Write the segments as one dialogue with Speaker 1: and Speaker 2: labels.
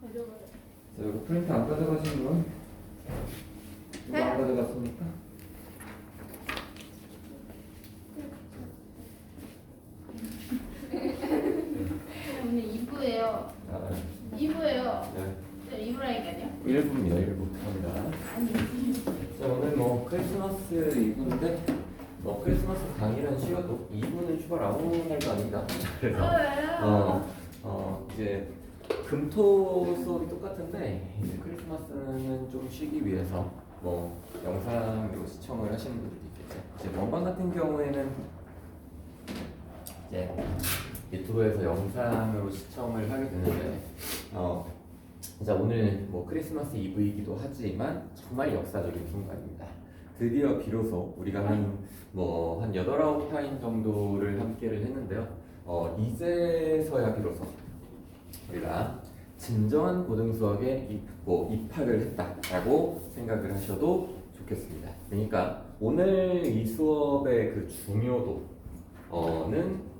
Speaker 1: 자, 이거 프린트 안 가져가신 분? 누가 안 가져갔습니까?
Speaker 2: 오늘 2부예요.
Speaker 1: 아,
Speaker 2: 2부예요.
Speaker 1: 네.
Speaker 2: 2부라니까요.
Speaker 1: 1부입니다. 1부 갑니다.
Speaker 2: 아니.
Speaker 1: 자, 오늘 뭐 크리스마스 이브인데 크리스마스 당일은 쉬어도 2부는 휴가 아무 날도 아닙니다. 그래서 이제 금토 수업이 똑같은데 이제 크리스마스는 좀 쉬기 위해서 영상으로 시청을 하시는 분들도 있겠죠. 이제 원반 같은 경우에는 이제 유튜브에서 영상으로 시청을 하게 되는데 자, 오늘 크리스마스 이브이기도 하지만 정말 역사적인 순간입니다. 드디어 비로소 우리가 한 8, 9타임 정도를 함께를 했는데요. 이제서야 비로소 우리가 진정한 고등수학에 입학을 했다라고 생각을 하셔도 좋겠습니다. 그러니까 오늘 이 수업의 그 중요도는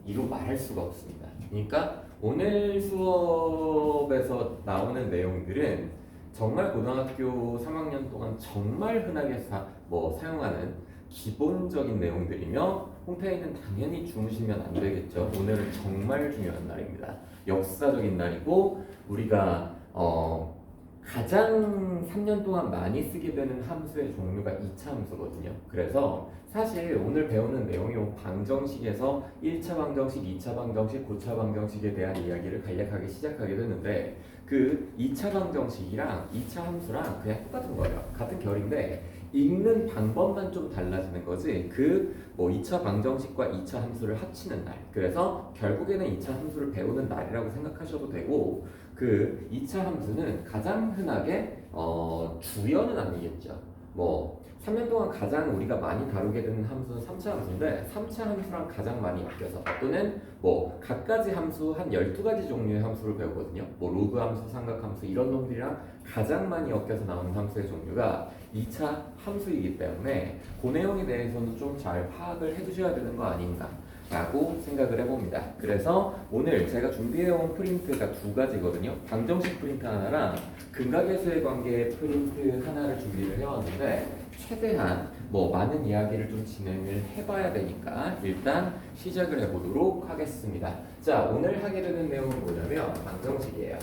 Speaker 1: 이루 말할 수가 없습니다. 그러니까 오늘 수업에서 나오는 내용들은 정말 고등학교 3학년 동안 정말 흔하게 사용하는 기본적인 내용들이며 홈페이지는 당연히 주무시면 안 되겠죠. 오늘은 정말 중요한 날입니다. 역사적인 날이고 우리가 가장 3년 동안 많이 쓰게 되는 함수의 종류가 2차 함수거든요. 그래서 사실 오늘 배우는 내용이 방정식에서 1차 방정식, 2차 방정식, 고차 방정식에 대한 이야기를 간략하게 시작하게 되는데 그 2차 방정식이랑 2차 함수랑 그냥 똑같은 거예요. 같은 결인데 읽는 방법만 좀 달라지는 거지 2차 방정식과 2차 함수를 합치는 날, 그래서 결국에는 2차 함수를 배우는 날이라고 생각하셔도 되고 그 2차 함수는 가장 흔하게 주연은 아니겠죠. 3년 동안 가장 우리가 많이 다루게 되는 함수는 3차 함수인데 3차 함수랑 가장 많이 엮여서 또는 각가지 함수 한 12가지 종류의 함수를 배우거든요. 로그 함수, 삼각 함수 이런 놈들이랑 가장 많이 엮여서 나오는 함수의 종류가 2차 함수이기 때문에 그 내용에 대해서는 좀 잘 파악을 해두셔야 되는 거 아닌가 라고 생각을 해봅니다. 그래서 오늘 제가 준비해온 프린트가 두 가지거든요. 방정식 프린트 하나랑 근각계수의 관계 프린트 하나를 준비를 해왔는데 최대한 많은 이야기를 좀 진행을 해봐야 되니까 일단 시작을 해보도록 하겠습니다. 자, 오늘 하게 되는 내용은 뭐냐면 방정식이에요.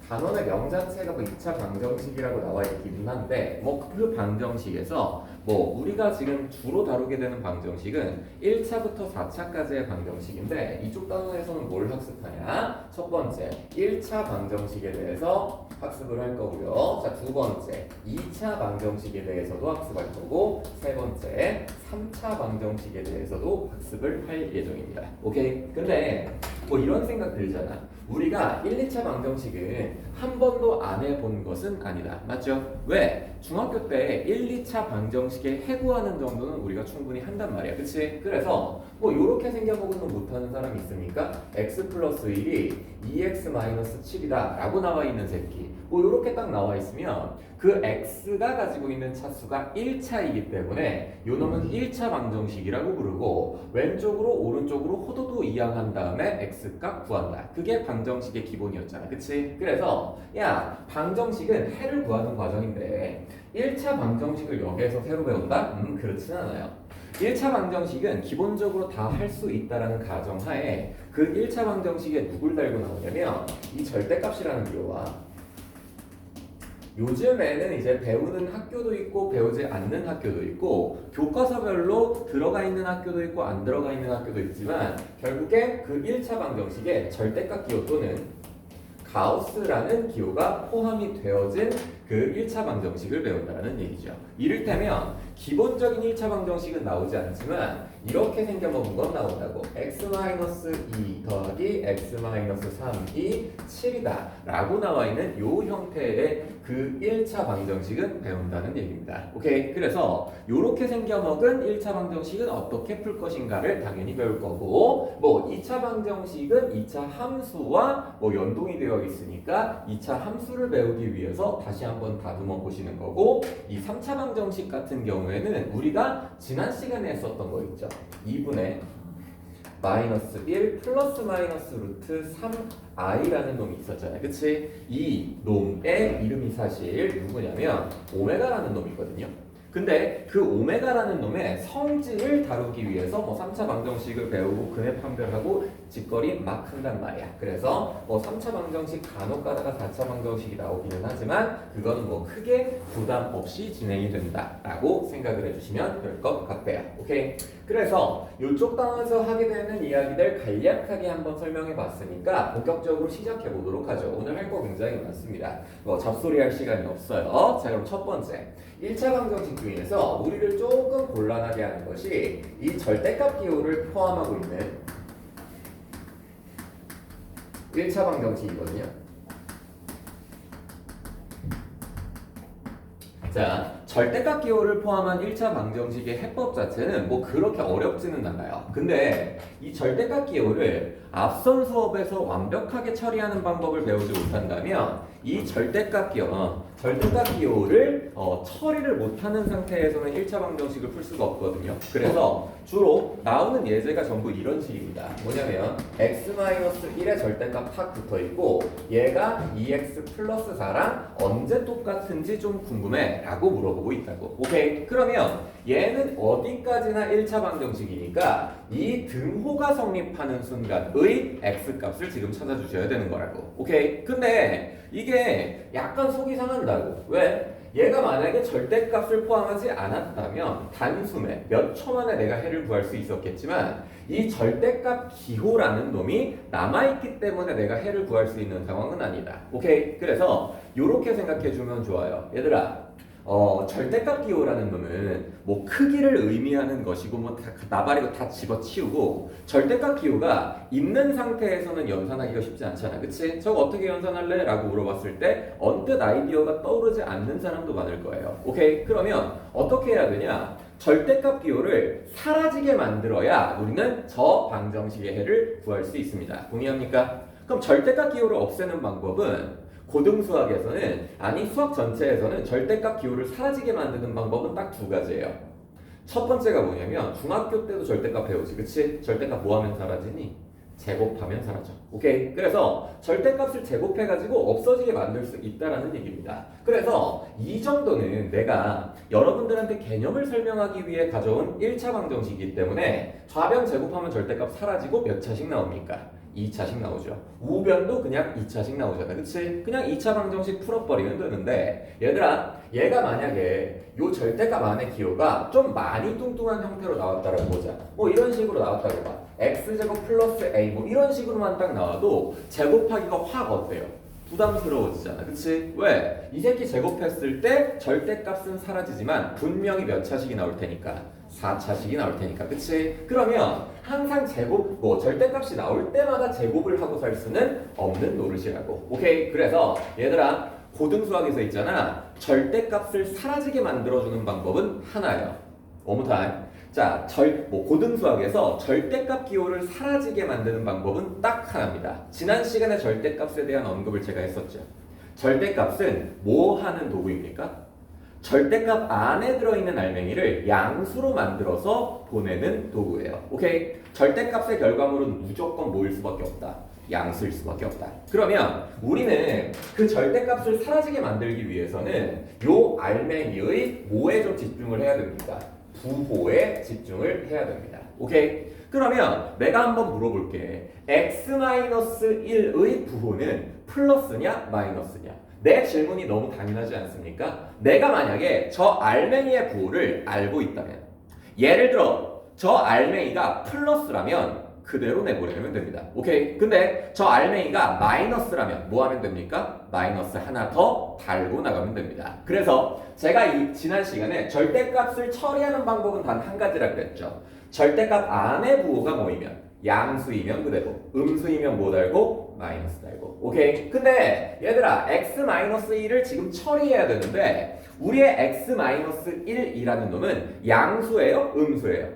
Speaker 1: 단원의 명자체가 2차 방정식이라고 나와 있긴 한데 그 방정식에서 우리가 지금 주로 다루게 되는 방정식은 1차부터 4차까지의 방정식인데 이쪽 단원에서는 뭘 학습하냐? 첫 번째 1차 방정식에 대해서 학습을 할 거고요. 자, 두 번째 2차 방정식에 대해서도 학습할 거고 세 번째 3차 방정식에 대해서도 학습을 할 예정입니다. 오케이? 근데 이런 생각 들잖아. 우리가 1, 2차 방정식은 한 번도 안 해본 것은 아니다. 맞죠? 왜? 중학교 때 1, 2차 방정식에 해구하는 정도는 우리가 충분히 한단 말이야. 그치? 그래서 요렇게 생겨보고는 못하는 사람이 있으니까 x 플러스 1이 2x 마이너스 7이다 라고 나와 있는 새끼 요렇게 딱 나와 있으면 그 x가 가지고 있는 차수가 1차이기 때문에 요 놈은 1차 방정식이라고 부르고 왼쪽으로 오른쪽으로 호도도 이항한 다음에 x값 구한다. 그게 방정식의 기본이었잖아. 그치? 그래서 야, 방정식은 해를 구하는 과정인데 1차 방정식을 여기에서 새로 배운다? 그렇진 않아요. 1차 방정식은 기본적으로 다 할 수 있다라는 가정하에 그 1차 방정식에 누굴 달고 나오냐면 이 절대값이라는 기호와 요즘에는 이제 배우는 학교도 있고 배우지 않는 학교도 있고 교과서별로 들어가 있는 학교도 있고 안 들어가 있는 학교도 있지만 결국에 그 1차 방정식에 절대값 기호 또는 가우스라는 기호가 포함이 되어진 그 1차 방정식을 배운다는 얘기죠. 이를테면 기본적인 1차 방정식은 나오지 않지만 이렇게 생겨먹은 건 나온다고. x-2 더하기 x-3이 7이다 라고 나와 있는 요 형태의 그 1차 방정식은 배운다는 얘기입니다. 오케이? 그래서 요렇게 생겨먹은 1차 방정식은 어떻게 풀 것인가를 당연히 배울 거고 2차 방정식은 2차 함수와 연동이 되어 있으니까 2차 함수를 배우기 위해서 다시 한번 다듬어 보시는 거고 이 3차 방정식 같은 경우에는 우리가 지난 시간에 했었던 거 있죠. 2분의 마이너스 1 플러스 마이너스 루트 3i라는 놈이 있었잖아요. 그치? 이 놈의 이름이 사실 누구냐면 오메가라는 놈이거든요. 근데 그 오메가라는 놈의 성질을 다루기 위해서 뭐 3차 방정식을 배우고 근해 판별하고 직거리 막 한단 말이야. 그래서 뭐 3차 방정식 간혹 가다가 4차 방정식이 나오기는 하지만 그건 뭐 크게 부담 없이 진행이 된다라고 생각을 해주시면 될 것 같아요. 오케이? 그래서 이쪽 단원에서 하게 되는 이야기들 간략하게 한번 설명해 봤으니까 본격적으로 시작해 보도록 하죠. 오늘 할 거 굉장히 많습니다. 뭐 잡소리 할 시간이 없어요. 자, 그럼 첫 번째 1차 방정식 중에서 우리를 조금 곤란하게 하는 것이 이 절대값 기호를 포함하고 있는 1차 방정식이거든요. 자, 절대값 기호를 포함한 1차 방정식의 해법 자체는 뭐 그렇게 어렵지는 않아요. 근데 이 절대값 기호를 앞선 수업에서 완벽하게 처리하는 방법을 배우지 못한다면 이 절대값 기호를 처리를 못하는 상태에서는 1차 방정식을 풀 수가 없거든요. 그래서 주로 나오는 예제가 전부 이런 식입니다. 뭐냐면 x-1의 절대값 탁 붙어있고 얘가 2x 플러스 4랑 언제 똑같은지 좀 궁금해 라고 물어보고 있다고. 오케이? 그러면 얘는 어디까지나 1차 방정식이니까 이 등호가 성립하는 순간의 x값을 지금 찾아주셔야 되는 거라고. 오케이? 근데 이게 약간 속이 상한다고. 왜? 얘가 만약에 절대값을 포함하지 않았다면 단숨에 몇 초 만에 내가 해를 구할 수 있었겠지만 이 절대값 기호라는 놈이 남아있기 때문에 내가 해를 구할 수 있는 상황은 아니다. 오케이? 그래서 이렇게 생각해주면 좋아요. 얘들아, 절대값 기호라는 놈은 뭐 크기를 의미하는 것이고 뭐 나발이고 다 집어치우고 절대값 기호가 있는 상태에서는 연산하기가 쉽지 않잖아. 그치? 저거 어떻게 연산할래? 라고 물어봤을 때 언뜻 아이디어가 떠오르지 않는 사람도 많을 거예요. 오케이? 그러면 어떻게 해야 되냐? 절대값 기호를 사라지게 만들어야 우리는 저 방정식의 해를 구할 수 있습니다. 동의합니까? 그럼 절대값 기호를 없애는 방법은 고등수학에서는 아니 수학 전체에서는 절대값 기호를 사라지게 만드는 방법은 딱 두 가지예요. 첫 번째가 뭐냐면 중학교 때도 절대값 배우지. 그치? 절대값 뭐 하면 사라지니? 제곱하면 사라져. 오케이? 그래서 절대값을 제곱해가지고 없어지게 만들 수 있다라는 얘기입니다. 그래서 이 정도는 내가 여러분들한테 개념을 설명하기 위해 가져온 1차 방정식이기 때문에 좌변 제곱하면 절대값 사라지고 몇 차씩 나옵니까? 2차씩 나오죠. 우변도 그냥 2차씩 나오잖아. 그치? 그냥 2차 방정식 풀어버리면 되는데 얘들아, 얘가 만약에 요 절대값 안의 기호가 좀 많이 뚱뚱한 형태로 나왔다라고 보자. 뭐 이런 식으로 나왔다고 봐. x제곱 플러스 a 뭐 이런 식으로만 딱 나와도 제곱하기가 확 어때요? 부담스러워지잖아. 그치? 왜? 이 새끼 제곱했을 때 절대값은 사라지지만 분명히 몇 차식이 나올 테니까 4차식이 나올 테니까. 그치? 그러면 항상 제곱, 뭐 절대값이 나올 때마다 제곱을 하고 살 수는 없는 노릇이라고. 오케이? 그래서 얘들아, 고등수학에서 있잖아. 절대값을 사라지게 만들어주는 방법은 하나예요. One more time. 자, 고등수학에서 절대값 기호를 사라지게 만드는 방법은 딱 하나입니다. 지난 시간에 절대값에 대한 언급을 제가 했었죠. 절대값은 뭐 하는 도구입니까? 절대값 안에 들어있는 알맹이를 양수로 만들어서 보내는 도구예요. 오케이? 절대값의 결과물은 무조건 뭐일 수밖에 없다. 양수일 수밖에 없다. 그러면 우리는 그 절대값을 사라지게 만들기 위해서는 요 알맹이의 뭐에 좀 집중을 해야 됩니까? 부호에 집중을 해야 됩니다. 오케이? 그러면 내가 한번 물어볼게. x-1의 부호는 플러스냐 마이너스냐? 내 질문이 너무 당연하지 않습니까? 내가 만약에 저 알맹이의 부호를 알고 있다면, 예를 들어 저 알맹이가 플러스라면 그대로 내보내면 됩니다. 오케이? 근데 저 알맹이가 마이너스라면 뭐 하면 됩니까? 마이너스 하나 더 달고 나가면 됩니다. 그래서 제가 이 지난 시간에 절대값을 처리하는 방법은 단 한 가지라 그랬죠. 절대값 안에 부호가 모이면 양수이면 그대로, 음수이면 뭐 달고? 마이너스 달고. 오케이? 근데 얘들아, x-1을 지금 처리해야 되는데 우리의 x-1이라는 놈은 양수예요? 음수예요?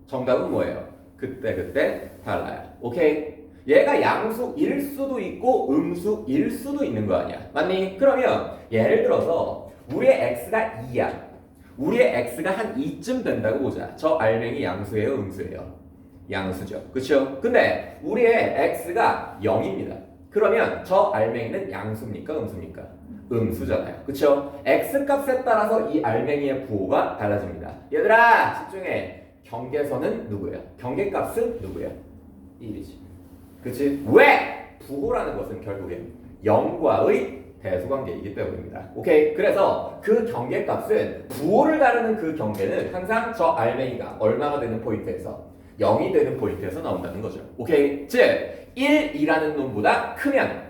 Speaker 1: 정답은 뭐예요? 그때 달라요. 오케이? 얘가 양수일 수도 있고 음수일 수도 있는 거 아니야. 맞니? 그러면 예를 들어서 우리의 x가 2야. 우리의 x가 한 2쯤 된다고 보자. 저 알맹이 양수예요? 음수예요? 양수죠. 그쵸? 근데 우리의 x가 0입니다. 그러면 저 알맹이는 양수입니까? 음수입니까? 음수잖아요. 그쵸? x 값에 따라서 이 알맹이의 부호가 달라집니다. 얘들아 집중해. 경계선은 누구예요? 경계값은 누구예요? 1이지. 그치? 왜? 부호라는 것은 결국엔 0과의 대소관계이기 때문입니다. 오케이? 그래서 그 경계값은 부호를 다루는 그 경계는 항상 저 알맹이가 얼마가 되는 포인트에서 0이 되는 포인트에서 나온다는 거죠. 오케이? 즉 1이라는 놈보다 크면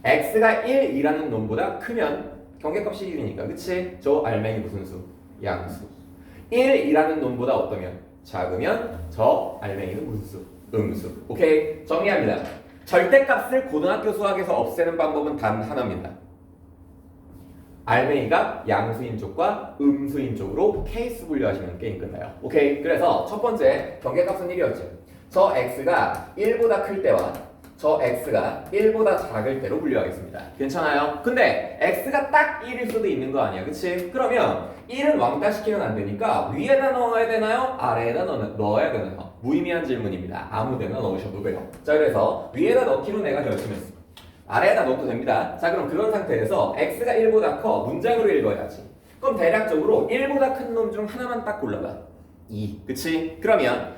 Speaker 1: x가 1이라는 놈보다 크면 경계값이 1이니까 그치? 저 알맹이 무슨 수? 양수. 1이라는 놈보다 어떠면? 작으면 저 알맹이는 무슨 수? 음수. 오케이? 정리합니다. 절대값을 고등학교 수학에서 없애는 방법은 단 하나입니다. 알맹이가 양수인 쪽과 음수인 쪽으로 케이스 분류하시면 게임 끝나요. 오케이? 그래서 첫 번째 경계값은 1이었죠. 저 x가 1보다 클 때와 저 x가 1보다 작을 때로 분류하겠습니다. 괜찮아요? 근데 x가 딱 1일 수도 있는 거 아니야. 그치? 그러면 1은 왕따시키면 안 되니까 위에다 넣어야 되나요? 아래에다 넣어야 되나요? 무의미한 질문입니다. 아무 데나 넣으셔도 돼요. 자, 그래서 위에다 넣기로 내가 결심했어. 아래에다 넣어도 됩니다. 자, 그럼 그런 상태에서 x가 1보다 커 문장으로 읽어야지. 그럼 대략적으로 1보다 큰 놈 중 하나만 딱 골라봐. 2. 그치? 그러면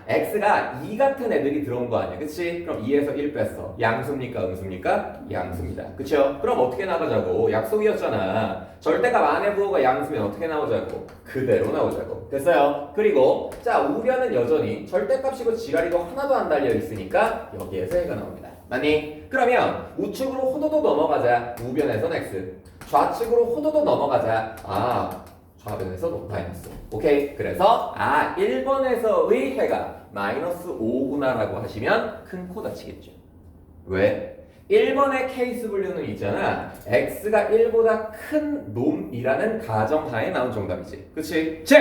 Speaker 1: x가 2 같은 애들이 들어온 거 아니야. 그치? 그럼 2에서 1 뺐어. 양수입니까? 음수입니까? 양수입니다. 그쵸? 그럼 어떻게 나가자고? 약속이었잖아. 절대값 안에 부호가 양수면 어떻게 나오자고? 그대로 나오자고. 됐어요? 그리고 자, 우변은 여전히 절대값이고 지랄이고 하나도 안 달려 있으니까 여기에서 얘가 나옵니다. 맞니? 그러면 우측으로 호도도 넘어가자. 우변에선 x. 좌측으로 호도도 넘어가자. 좌변에서 마이너스. 오케이? 그래서 1번에서의 해가 마이너스 5구나라고 하시면 큰 코 다치겠죠. 왜? 1번의 케이스 분류는 있잖아. x가 1보다 큰 놈이라는 가정하에 나온 정답이지. 그치? 즉!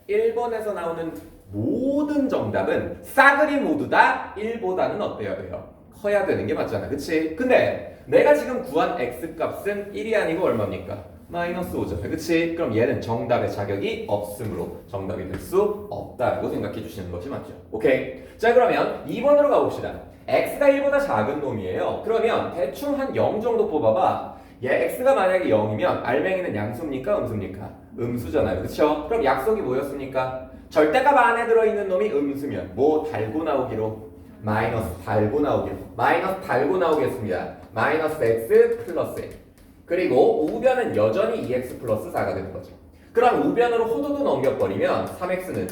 Speaker 1: 1번에서 나오는 모든 정답은 싸그리 모두 다 1보다는 어때야 돼요? 커야 되는 게 맞잖아. 그치? 근데 내가 지금 구한 x값은 1이 아니고 얼마입니까? 마이너스 5잖아요. 그치? 그럼 얘는 정답의 자격이 없으므로 정답이 될 수 없다라고 생각해 주시는 것이 맞죠. 오케이? 자, 그러면 2번으로 가봅시다. x가 1보다 작은 놈이에요. 그러면 대충 한 0 정도 뽑아봐. 얘 x가 만약에 0이면 알맹이는 양수입니까? 음수입니까? 음수잖아요. 그쵸? 그럼 약속이 뭐였습니까? 절대값 안에 들어있는 놈이 음수면 뭐 달고 나오기로? 마이너스 달고 나오기로. 마이너스 달고 나오겠습니다. 마이너스 x 플러스 x. 그리고 우변은 여전히 2x 플러스 4가 되는 거죠. 그럼 우변으로 호도도 넘겨버리면 3x는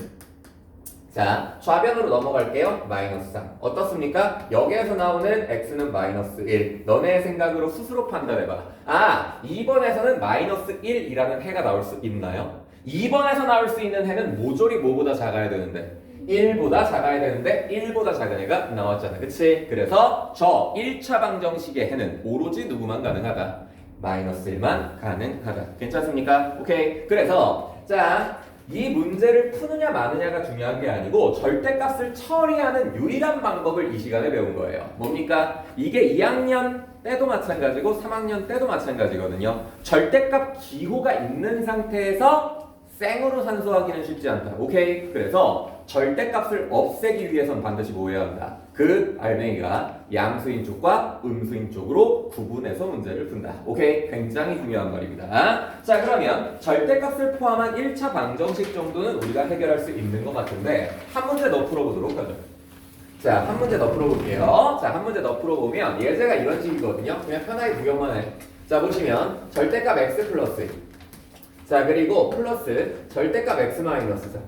Speaker 1: 자, 좌변으로 넘어갈게요. 마이너스 3. 어떻습니까? 여기에서 나오는 x는 마이너스 1. 너네의 생각으로 스스로 판단해봐. 2번에서는 마이너스 1이라는 해가 나올 수 있나요? 2번에서 나올 수 있는 해는 모조리 뭐보다 작아야 되는데 1보다 작아야 되는데 1보다 작은 애가 나왔잖아. 그치? 그래서 저 1차 방정식의 해는 오로지 누구만 가능하다? 마이너스 1만 가능하다. 괜찮습니까? 오케이. 그래서 자, 이 문제를 푸느냐 마느냐가 중요한 게 아니고 절대값을 처리하는 유일한 방법을 이 시간에 배운 거예요. 뭡니까? 이게 2학년 때도 마찬가지고 3학년 때도 마찬가지거든요. 절대값 기호가 있는 상태에서 생으로 산수하기는 쉽지 않다. 오케이? 그래서 절대값을 없애기 위해선 반드시 뭐 해야 한다? 그 알맹이가 양수인 쪽과 음수인 쪽으로 구분해서 문제를 푼다. 오케이? 굉장히 중요한 말입니다. 자, 그러면 절대값을 포함한 1차 방정식 정도는 우리가 해결할 수 있는 것 같은데 한 문제 더 풀어보도록 하죠. 자, 한 문제 더 풀어볼게요. 자, 한 문제 더 풀어보면 예제가 이런 식이거든요. 그냥 편하게 구경만 해. 자, 보시면 절대값 x 플러스 자, 그리고 플러스 절대값 x 마이너스 4.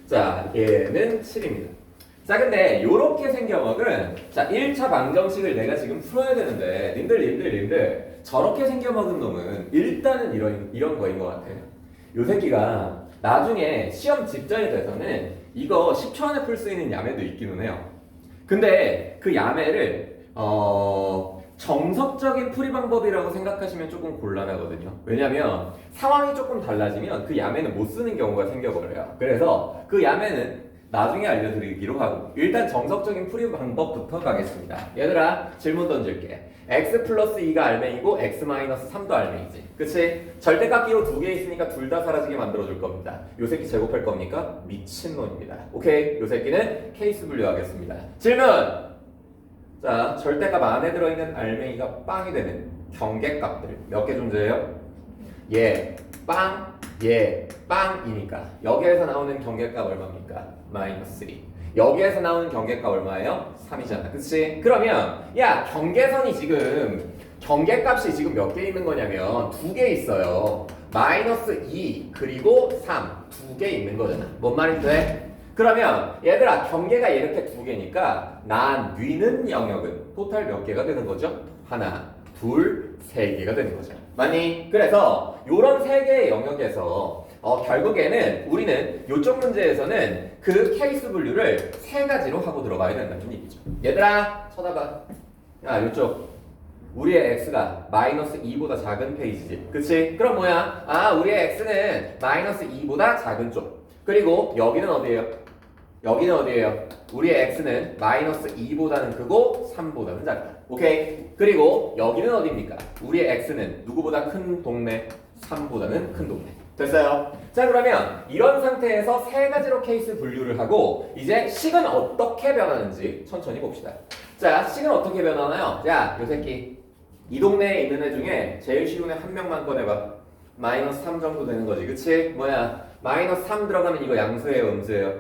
Speaker 1: 자, 얘는 7입니다. 자, 근데 요렇게 생겨먹은 자 1차 방정식을 내가 지금 풀어야 되는데 님들 저렇게 생겨먹은 놈은 일단은 이런 거인 것 같아요. 요 새끼가 나중에 시험 직전이 돼서는 이거 10초 안에 풀 수 있는 야매도 있기는 해요. 근데 그 야매를 정석적인 풀이 방법이라고 생각하시면 조금 곤란하거든요. 왜냐면 상황이 조금 달라지면 그 야매는 못 쓰는 경우가 생겨버려요. 그래서 그 야매는 나중에 알려드리기로 하고 일단 정석적인 풀이 방법부터 가겠습니다. 얘들아 질문 던질게. x 플러스 2가 알맹이고 x 마이너스 3도 알맹이지. 그치? 절대값 기호 2개 있으니까 둘 다 사라지게 만들어줄 겁니다. 요 새끼 제곱할 겁니까? 미친놈입니다. 오케이? 요 새끼는 케이스 분류하겠습니다. 질문! 자, 절대값 안에 들어있는 알맹이가 빵이 되는 경계값들 몇 개 존재해요? 얘, 빵, 얘, 빵이니까 여기에서 나오는 경계값 얼마입니까? 마이너스 3. 여기에서 나오는 경계값 얼마예요? 3이잖아. 그치? 그러면 야 경계선이 지금 경계값이 지금 몇 개 있는 거냐면 2개 있어요. 마이너스 2 그리고 3 2개 있는 거잖아. 뭔 말인지 돼? 그러면 얘들아 경계가 이렇게 2개니까 나뉘는 영역은 토탈 몇 개가 되는 거죠? 하나, 둘, 세 개가 되는 거죠. 맞니? 그래서 요런 세 개의 영역에서 결국에는 우리는 요쪽 문제에서는 그 케이스 분류를 세 가지로 하고 들어가야 된다는 얘기죠. 얘들아 쳐다봐. 야 요쪽 우리의 x가 마이너스 2보다 작은 페이지지. 그치? 그럼 뭐야? 아 우리의 x는 마이너스 2보다 작은 쪽. 그리고 여기는 어디예요? 여기는 어디예요? 우리의 x는 마이너스 2보다는 크고 3보다는 작다. 오케이? 그리고 여기는 어디입니까? 우리의 x는 누구보다 큰 동네? 3보다는 큰 동네. 됐어요? 자 그러면 이런 상태에서 세 가지로 케이스 분류를 하고 이제 식은 어떻게 변하는지 천천히 봅시다. 자 식은 어떻게 변하나요? 자 요 새끼 이 동네에 있는 애 중에 제일 쉬운 애 한 명만 꺼내봐. 마이너스 3 정도 되는 거지. 그치? 뭐야? 마이너스 3 들어가면 이거 양수예요 음수예요?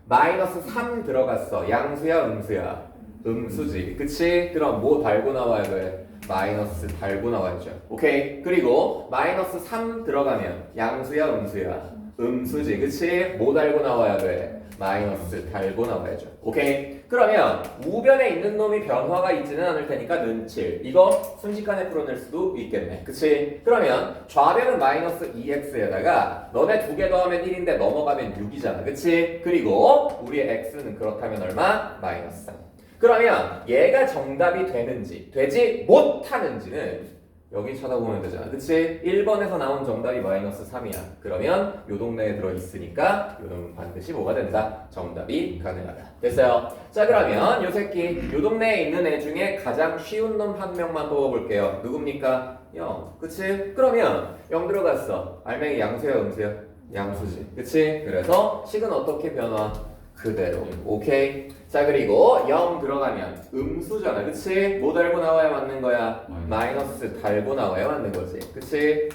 Speaker 1: 마이너스 3 들어갔어. 양수야 음수야? 음수지. 그치? 그럼 뭐 달고 나와야 돼? 마이너스 달고 나와야죠. 오케이? 그리고 마이너스 3 들어가면 양수야 음수야? 음수지. 그치? 뭐 달고 나와야 돼? 마이너스 달고 나와야죠. 오케이? 그러면 우변에 있는 놈이 변화가 있지는 않을 테니까 는칠. 이거 순식간에 풀어낼 수도 있겠네. 그치? 그러면 좌변은 마이너스 2x에다가 너네 두 개 더하면 1인데 넘어가면 6이잖아. 그치? 그리고 우리의 x는 그렇다면 얼마? 마이너스 3. 그러면 얘가 정답이 되는지 되지 못하는지는 여기 쳐다보면 되잖아. 그치? 1번에서 나온 정답이 마이너스 3이야. 그러면 요 동네에 들어있으니까 요 놈은 반드시 뭐가 된다? 정답이 가능하다. 됐어요? 자 그러면 요 새끼 요 동네에 있는 애 중에 가장 쉬운 놈 한 명만 뽑아볼게요. 누굽니까? 0. 그치? 그러면 0 들어갔어. 알맹이 양수야 음수야? 양수지. 그치? 그래서 식은 어떻게 변화? 그대로. 오케이? 자 그리고 0 들어가면 음수잖아. 그치? 뭐 달고 나와야 맞는 거야? 마이너스 달고 나와야 맞는 거지. 그치?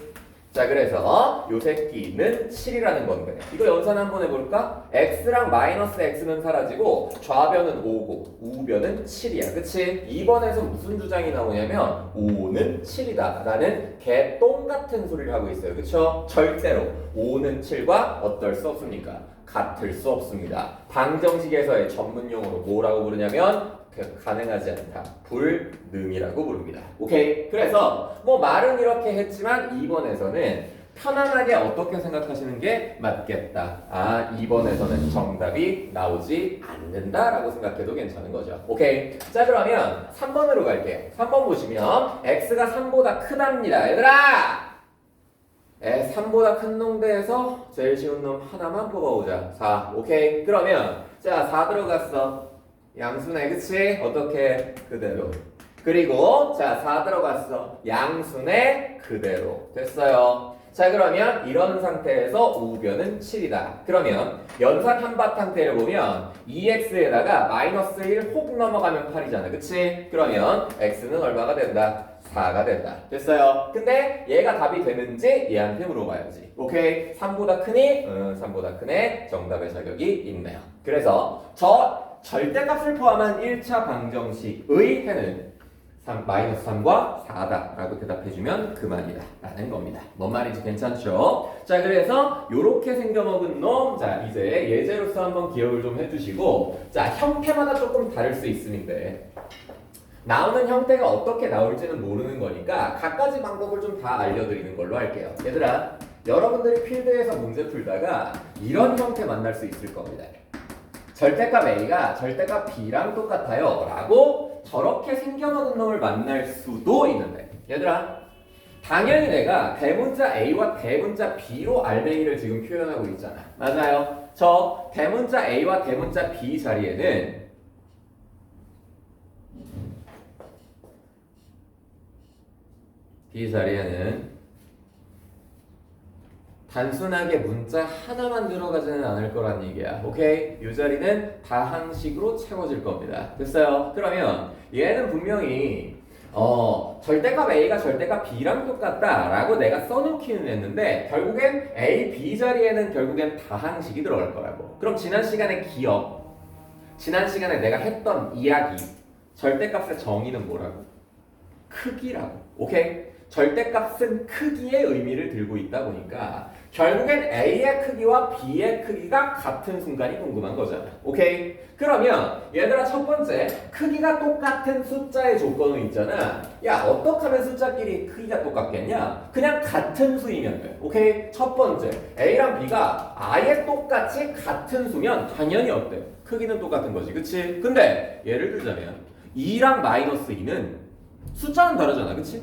Speaker 1: 자 그래서 요 새끼는 7이라는 건데 이거 연산 한번 해볼까? x랑 마이너스 x는 사라지고 좌변은 5고 우변은 7이야. 그치? 2번에서 무슨 주장이 나오냐면 5는 7이다 라는 개똥 같은 소리를 하고 있어요. 그쵸? 절대로 5는 7과 어떨 수 없습니까? 같을 수 없습니다. 방정식에서의 전문용어로 뭐라고 부르냐면 가능하지 않다. 불능이라고 부릅니다. 오케이? 그래서 뭐 말은 이렇게 했지만 2번에서는 편안하게 어떻게 생각하시는 게 맞겠다. 아 2번에서는 정답이 나오지 않는다라고 생각해도 괜찮은 거죠. 오케이? 자 그러면 3번으로 갈게요. 3번 보시면 x가 3보다 크답니다. 얘들아! 3보다 큰 놈대에서 제일 쉬운 놈 하나만 뽑아오자. 4. 오케이? 그러면 자 4 들어갔어. 양수네. 그치? 어떻게? 그대로. 그리고 자 4 들어갔어. 양수네. 그대로. 됐어요. 자 그러면 이런 상태에서 우변은 7이다. 그러면 연산 한바탕대를 보면 2x에다가 마이너스 1 혹 넘어가면 8이잖아. 그치? 그러면 x는 얼마가 된다? 4가 된다. 됐어요? 근데 얘가 답이 되는지 얘한테 물어봐야지. 오케이? 3보다 크니? 3보다 크네. 정답의 자격이 있네요. 그래서 저 절대값을 포함한 1차 방정식의 해는 마이너스 3과 4다 라고 대답해주면 그만이다 라는 겁니다. 뭔 말인지 괜찮죠? 자 그래서 요렇게 생겨먹은 놈, 자 이제 예제로서 한번 기억을 좀 해주시고, 자 형태마다 조금 다를 수 있음인데 나오는 형태가 어떻게 나올지는 모르는 거니까 각가지 방법을 좀 다 알려드리는 걸로 할게요. 얘들아, 여러분들이 필드에서 문제 풀다가 이런 형태 만날 수 있을 겁니다. 절대값 A가 절대값 B랑 똑같아요 라고 저렇게 생겨먹은 놈을 만날 수도 있는데, 얘들아 당연히 내가 대문자 A와 대문자 B로 알맹이를 지금 표현하고 있잖아. 맞아요? 저 대문자 A와 대문자 B 자리에는 단순하게 문자 하나만 들어가지는 않을 거란 얘기야. 오케이? 이 자리는 다항식으로 채워질 겁니다. 됐어요? 그러면 얘는 분명히 절대값 A가 절대값 B랑 똑같다라고 내가 써놓기는 했는데 결국엔 A, B 자리에는 결국엔 다항식이 들어갈 거라고. 그럼 지난 시간에 기억, 지난 시간에 내가 했던 이야기, 절대값의 정의는 뭐라고? 크기라고. 오케이? 절대값은 크기의 의미를 들고 있다 보니까 결국엔 A의 크기와 B의 크기가 같은 순간이 궁금한 거잖아. 오케이? 그러면 얘들아 첫 번째 크기가 똑같은 숫자의 조건은 있잖아. 야 어떻게 하면 숫자끼리 크기가 똑같겠냐? 그냥 같은 수이면 돼. 오케이? 첫 번째 A랑 B가 아예 똑같이 같은 수면 당연히 어때? 크기는 똑같은 거지. 그치? 근데 예를 들자면 2랑 마이너스 2는 숫자는 다르잖아. 그치?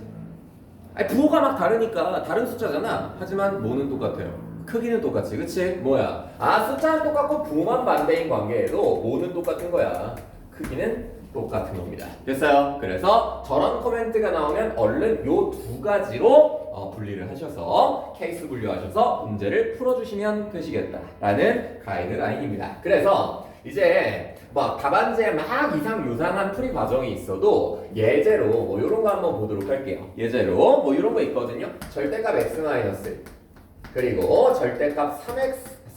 Speaker 1: 아니 부호가 막 다르니까 다른 숫자잖아. 하지만 뭐는 똑같아요. 크기는 똑같지. 그치? 뭐야? 아 숫자는 똑같고 부호만 반대인 관계에도 뭐는 똑같은 거야. 크기는 똑같은 겁니다. 됐어요? 그래서 저런 코멘트가 나오면 얼른 요 두 가지로 분리를 하셔서 케이스 분류하셔서 문제를 풀어주시면 되시겠다라는 가이드라인입니다. 그래서 이제 뭐 답안지에 막 이상 유상한 풀이 과정이 있어도 예제로 뭐 이런 거 한번 보도록 할게요. 예제로 뭐 이런 거 있거든요. 절대값 x-1 그리고 절대값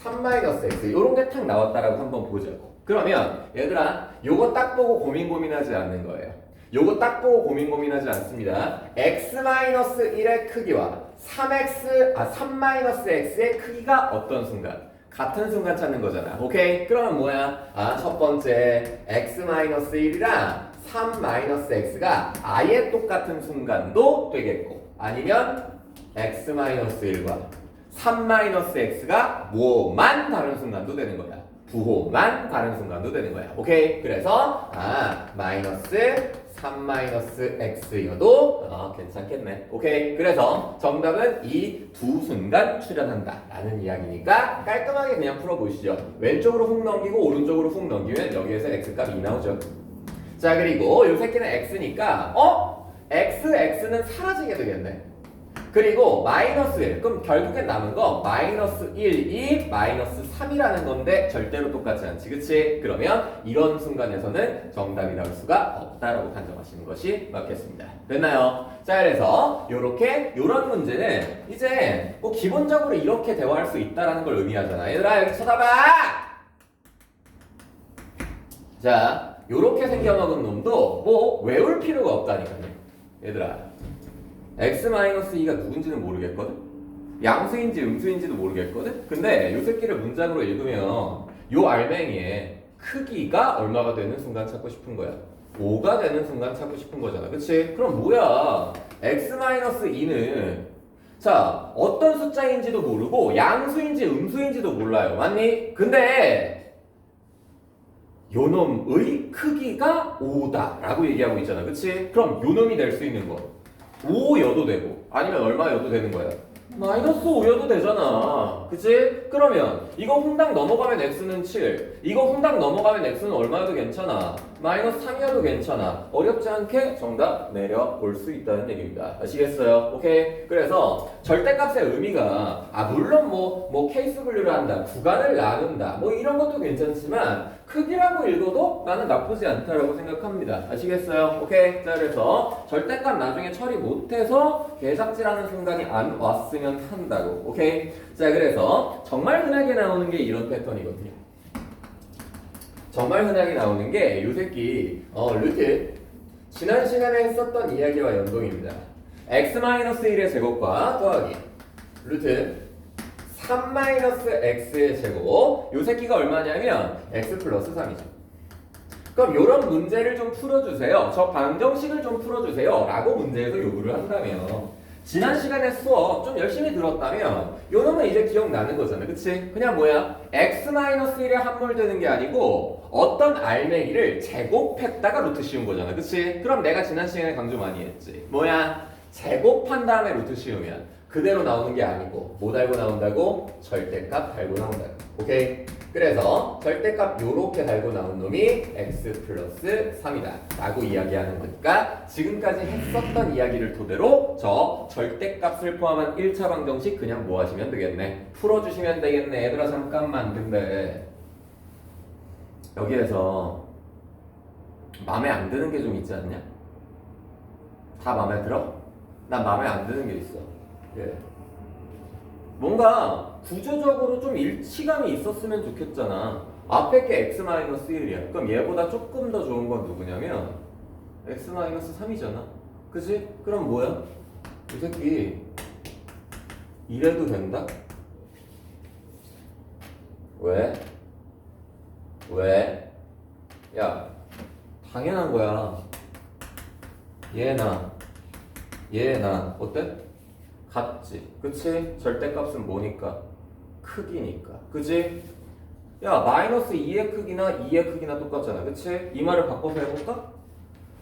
Speaker 1: 3x 이런 게 탁 나왔다라고 한번 보자고. 그러면 얘들아 요거 딱 보고 고민하지 않는 거예요. 요거 딱 보고 고민하지 않습니다. x-1의 크기와 3-x의 크기가 어떤 순간? 같은 순간 찾는 거잖아. 오케이? 그러면 뭐야? 아, 첫 번째 x-1이랑 3-x가 아예 똑같은 순간도 되겠고 아니면 x-1과 3-x가 뭐만 다른 순간도 되는 거야. 부호만 다른 순간도 되는 거야. 오케이? 그래서 마이너스 3-x여도 괜찮겠네. 오케이? 그래서 정답은 이 두 순간 출현한다 라는 이야기니까 깔끔하게 그냥 풀어보시죠. 왼쪽으로 훅 넘기고 오른쪽으로 훅 넘기면 여기에서 x값이 2 나오죠. 자 그리고 이 새끼는 x니까 x는 사라지게 되겠네. 그리고 마이너스 1 그럼 결국엔 남은 거 마이너스 1, 2, 마이너스 3이라는 건데 절대로 똑같지 않지. 그치? 그러면 이런 순간에서는 정답이 나올 수가 없다라고 판정하시는 것이 맞겠습니다. 됐나요? 자 그래서 요런 문제는 이제 뭐 기본적으로 이렇게 대화할 수 있다라는 걸 의미하잖아. 얘들아 여기 쳐다봐! 자 요렇게 생겨먹은 놈도 뭐 외울 필요가 없다니까요. 얘들아 x-2가 누군지는 모르겠거든? 양수인지 음수인지도 모르겠거든? 근데 요 새끼를 문장으로 읽으면 요 알맹이의 크기가 얼마가 되는 순간 찾고 싶은 거야. 5가 되는 순간 찾고 싶은 거잖아. 그치? 그럼 뭐야? x-2는 자 어떤 숫자인지도 모르고 양수인지 음수인지도 몰라요. 맞니? 근데 요 놈의 크기가 5다 라고 얘기하고 있잖아. 그치? 그럼 요 놈이 될 수 있는 거 5여도 되고 아니면 얼마여도 되는 거야? 마이너스 5여도 되잖아. 그치? 그러면 이거 홍당 넘어가면 x는 7 이거 홍당 넘어가면 x는 얼마여도 괜찮아. 마이너스 3이어도 괜찮아. 어렵지 않게 정답 내려볼 수 있다는 얘기입니다. 아시겠어요? 오케이? 그래서 절대값의 의미가 물론 뭐 케이스 분류를 한다 구간을 나눈다 뭐 이런 것도 괜찮지만 크기라고 읽어도 나는 나쁘지 않다라고 생각합니다. 아시겠어요? 오케이? 자 그래서 절대값 나중에 처리 못해서 개삭질하는 순간이 안 왔으면 한다고. 오케이? 자 그래서 정말 흔하게 나오는 게 이런 패턴이거든요. 정말 흔하게 나오는 게 요 새끼 루트 지난 시간에 했었던 이야기와 연동입니다. x-1의 제곱과 더하기 루트 3-x의 제곱 요 새끼가 얼마냐면 x 플러스 3이죠. 그럼 요런 문제를 좀 풀어주세요. 저 방정식을 좀 풀어주세요 라고 문제에서 요구를 한다면 지난 시간에 수업 좀 열심히 들었다면 요 놈은 이제 기억나는 거잖아. 그치? 그냥 뭐야? x-1에 함몰되는 게 아니고 어떤 알맹이를 제곱했다가 루트 씌운 거잖아. 그치? 그럼 내가 지난 시간에 강조 많이 했지. 뭐야? 제곱한 다음에 루트 씌우면 그대로 나오는 게 아니고 뭐 달고 나온다고? 절대값 달고 나온다고. 오케이? 그래서 절대값 요렇게 달고 나온 놈이 x 플러스 3이다 라고 이야기하는 거니까 지금까지 했었던 이야기를 토대로 저 절대값을 포함한 1차 방정식 그냥 뭐 하시면 되겠네. 풀어주시면 되겠네. 얘들아 잠깐만. 근데 여기에서 마음에 안 드는 게 좀 있지 않냐? 다 마음에 들어? 난 마음에 안 드는 게 있어. 예. 뭔가 구조적으로 좀 일치감이 있었으면 좋겠잖아. 앞에 게 x-1이야. 그럼 얘보다 조금 더 좋은 건 누구냐면 x-3이잖아. 그치? 그럼 뭐야? 이 새끼 이래도 된다? 왜? 왜? 야, 당연한 거야. 얘나 어때? 같지. 그치? 절대값은 뭐니까? 크기니까. 그치? 야, 마이너스 2의 크기나 2의 크기나 똑같잖아. 그치? 이 말을 바꿔서 해볼까?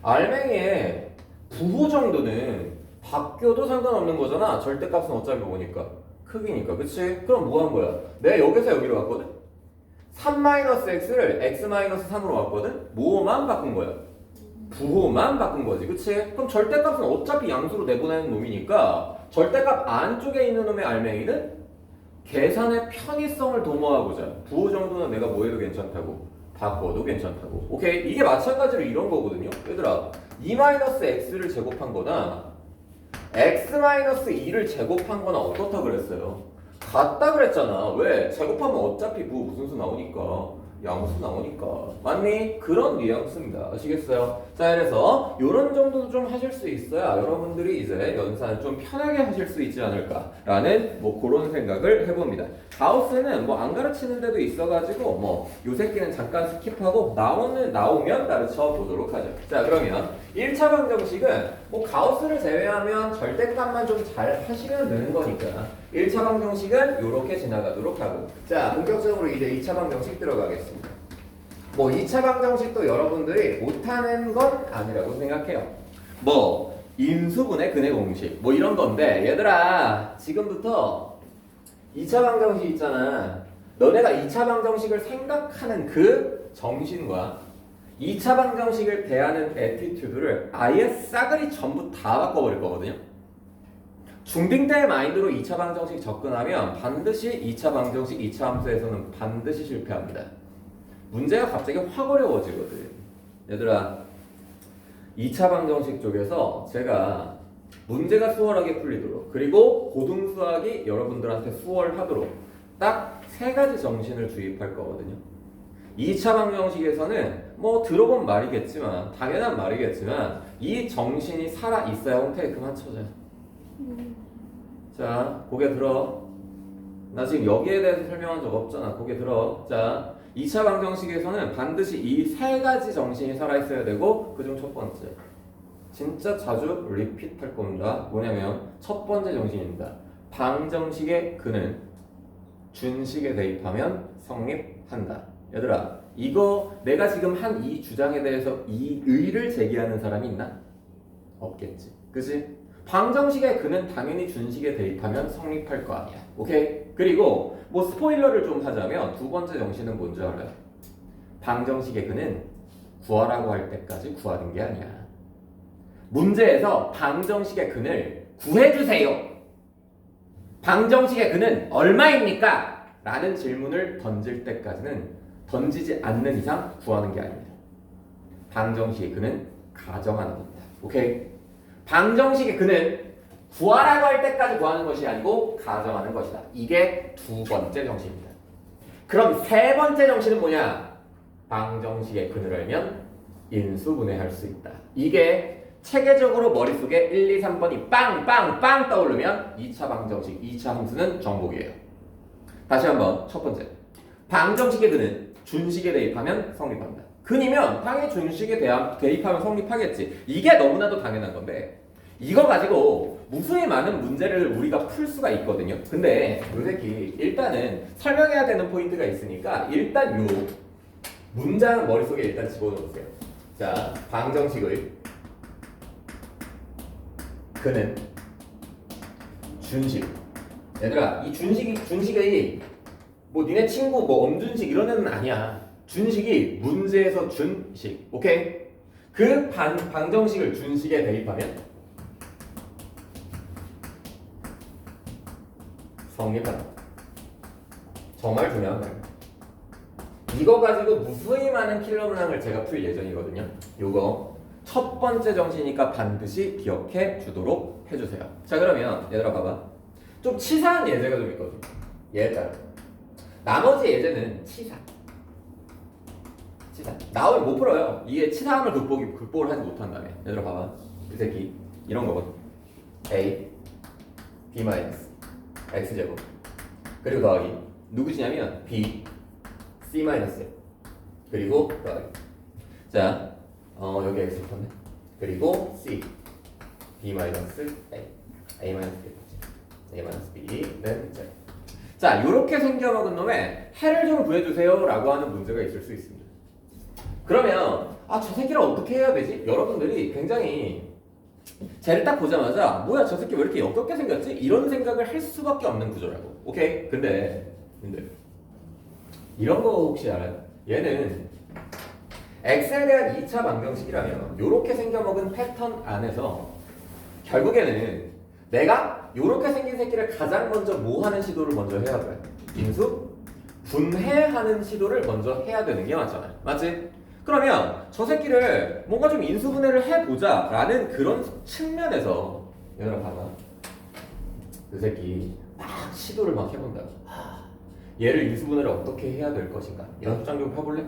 Speaker 1: 알맹이의 부호 정도는 바뀌어도 상관없는 거잖아. 절대값은 어차피 뭐니까? 크기니까. 그치? 그럼 뭐 한 거야? 내가 여기서 여기로 왔거든? 3-x를 x-3으로 왔거든? 뭐만 바꾼 거야? 부호만 바꾼 거지. 그치? 그럼 절대값은 어차피 양수로 내보내는 놈이니까 절대값 안쪽에 있는 놈의 알맹이는 계산의 편의성을 도모하고자 부호 정도는 내가 뭐 해도 괜찮다고 바꿔도 괜찮다고. 오케이? 이게 마찬가지로 이런 거거든요. 얘들아 2-x를 제곱한 거나 x-2를 제곱한 거나 어떻다 그랬어요? 같다 그랬잖아. 왜? 제곱하면 어차피 부호 무슨 수 나오니까 양수 나오니까. 맞니? 그런 뉘앙스입니다. 아시겠어요? 자, 그래서 이런 정도도 좀 하실 수 있어야 여러분들이 이제 연산 좀 편하게 하실 수 있지 않을까라는 뭐 그런 생각을 해봅니다. 가우스는 뭐 안 가르치는 데도 있어가지고 뭐 요 새끼는 잠깐 스킵하고 나오면 가르쳐 보도록 하죠. 자, 그러면 1차 방정식은 뭐 가우스를 제외하면 절대값만 좀 잘 하시면 되는 거니까 1차 방정식은 이렇게 지나가도록 하고, 자 본격적으로 이제 2차 방정식 들어가겠습니다. 뭐 2차 방정식도 여러분들이 못하는 건 아니라고 생각해요. 뭐 인수분해 근해 공식 뭐 이런 건데 얘들아 지금부터 2차 방정식 있잖아. 너네가 2차 방정식을 생각하는 그 정신과 2차 방정식을 대하는 애티튜드를 아예 싸그리 전부 다 바꿔버릴 거거든요. 중딩 때의 마인드로 2차 방정식 접근하면 반드시 2차 방정식 2차 함수에서는 반드시 실패합니다. 문제가 갑자기 확 어려워지거든. 얘들아 2차 방정식 쪽에서 제가 문제가 수월하게 풀리도록 그리고 고등수학이 여러분들한테 수월하도록 딱 3가지 정신을 주입할 거거든요. 2차 방정식에서는 뭐 들어본 말이겠지만 당연한 말이겠지만 이 정신이 살아있어야 홍태에 그만 쳐져. 자, 고개 들어. 나 지금 여기에 대해서 설명한 적 없잖아. 고개 들어. 자, 2차 방정식에서는 반드시 이 3가지 정신이 살아있어야 되고 그중 첫 번째 진짜 자주 리핏 할 겁니다. 뭐냐면 첫 번째 정신입니다. 방정식의 근은 준식에 대입하면 성립한다. 얘들아 이거 내가 지금 한 이 주장에 대해서 이의를 제기하는 사람이 있나? 없겠지. 그치? 방정식의 근은 당연히 준식에 대입하면 성립할 거 아니야. 오케이? 그리고 뭐 스포일러를 좀 하자면 두 번째 정신은 뭔지 알아요? 방정식의 근은 구하라고 할 때까지 구하는 게 아니야. 문제에서 방정식의 근을 구해주세요. 방정식의 근은 얼마입니까? 라는 질문을 던질 때까지는 던지지 않는 이상 구하는 게 아닙니다. 방정식의 근은 가정하는 겁니다. 오케이? 방정식의 근은 구하라고 할 때까지 구하는 것이 아니고 가정하는 것이다. 이게 두 번째 정신입니다. 그럼 세 번째 정신은 뭐냐? 방정식의 근을 알면 인수분해할 수 있다. 이게 체계적으로 머릿속에 1, 2, 3번이 빵빵빵 떠오르면 2차 방정식, 2차 함수는 정복이에요. 다시 한번 첫 번째. 방정식의 근은 준식에 대입하면 성립한다. 근이면 당연히 준식에 대입하면 성립하겠지. 이게 너무나도 당연한 건데 이거 가지고 무수히 많은 문제를 우리가 풀 수가 있거든요. 근데 요 새끼 일단은 설명해야 되는 포인트가 있으니까 일단 요 문장 머릿속에 일단 집어넣으세요. 자, 방정식의 근은 준식. 얘들아, 이 준식이 뭐 니네 친구 뭐 엄준식 이런 애는 아니야. 준식이 문제에서 준식. 오케이? 그 방정식을 준식에 대입하면 성립한다. 정말 중요한 거예요. 이거 가지고 무수히 많은 킬러 문항을 제가 풀 예정이거든요. 요거 첫 번째 정시니까 반드시 기억해 주도록 해주세요. 자, 그러면 얘들아 봐봐. 좀 치사한 예제가 좀 있거든. 얘들아, 나머지 예제는 치사. 나오면 못 풀어요. 이게 치사함을 극복을 하지 못한다면. 얘들아 봐봐. 이 새끼 이런 거거든. a b 마이너스 x 제곱 그리고 더하기 누구지냐면 b c 마이너스 그리고 더하기. 자, 여기 x 붙었네. 그리고 c b 마이너스 a 마이너스 b a 마이너스 b는 z. 자, 요렇게 생겨먹은 놈의 해를 좀 구해주세요 라고 하는 문제가 있을 수 있습니다. 그러면 저 새끼를 어떻게 해야 되지? 여러분들이 굉장히 쟤를 딱 보자마자 뭐야 저 새끼 왜 이렇게 역겹게 생겼지? 이런 생각을 할 수밖에 없는 구조라고. 오케이? 근데 이런 거 혹시 알아요? 얘는 x에 대한 2차 방정식이라면 요렇게 생겨먹은 패턴 안에서 결국에는 내가 요렇게 생긴 새끼를 가장 먼저 뭐 하는 시도를 먼저 해야 돼? 인수? 분해하는 시도를 먼저 해야 되는 게 맞잖아요. 맞지? 그러면 저 새끼를 뭔가 좀 인수분해를 해보자 라는 그런 측면에서 얘들아 봐봐. 그 새끼 막 시도를 막 해본다. 얘를 인수분해를 어떻게 해야 될 것인가? 연습장 좀 펴볼래?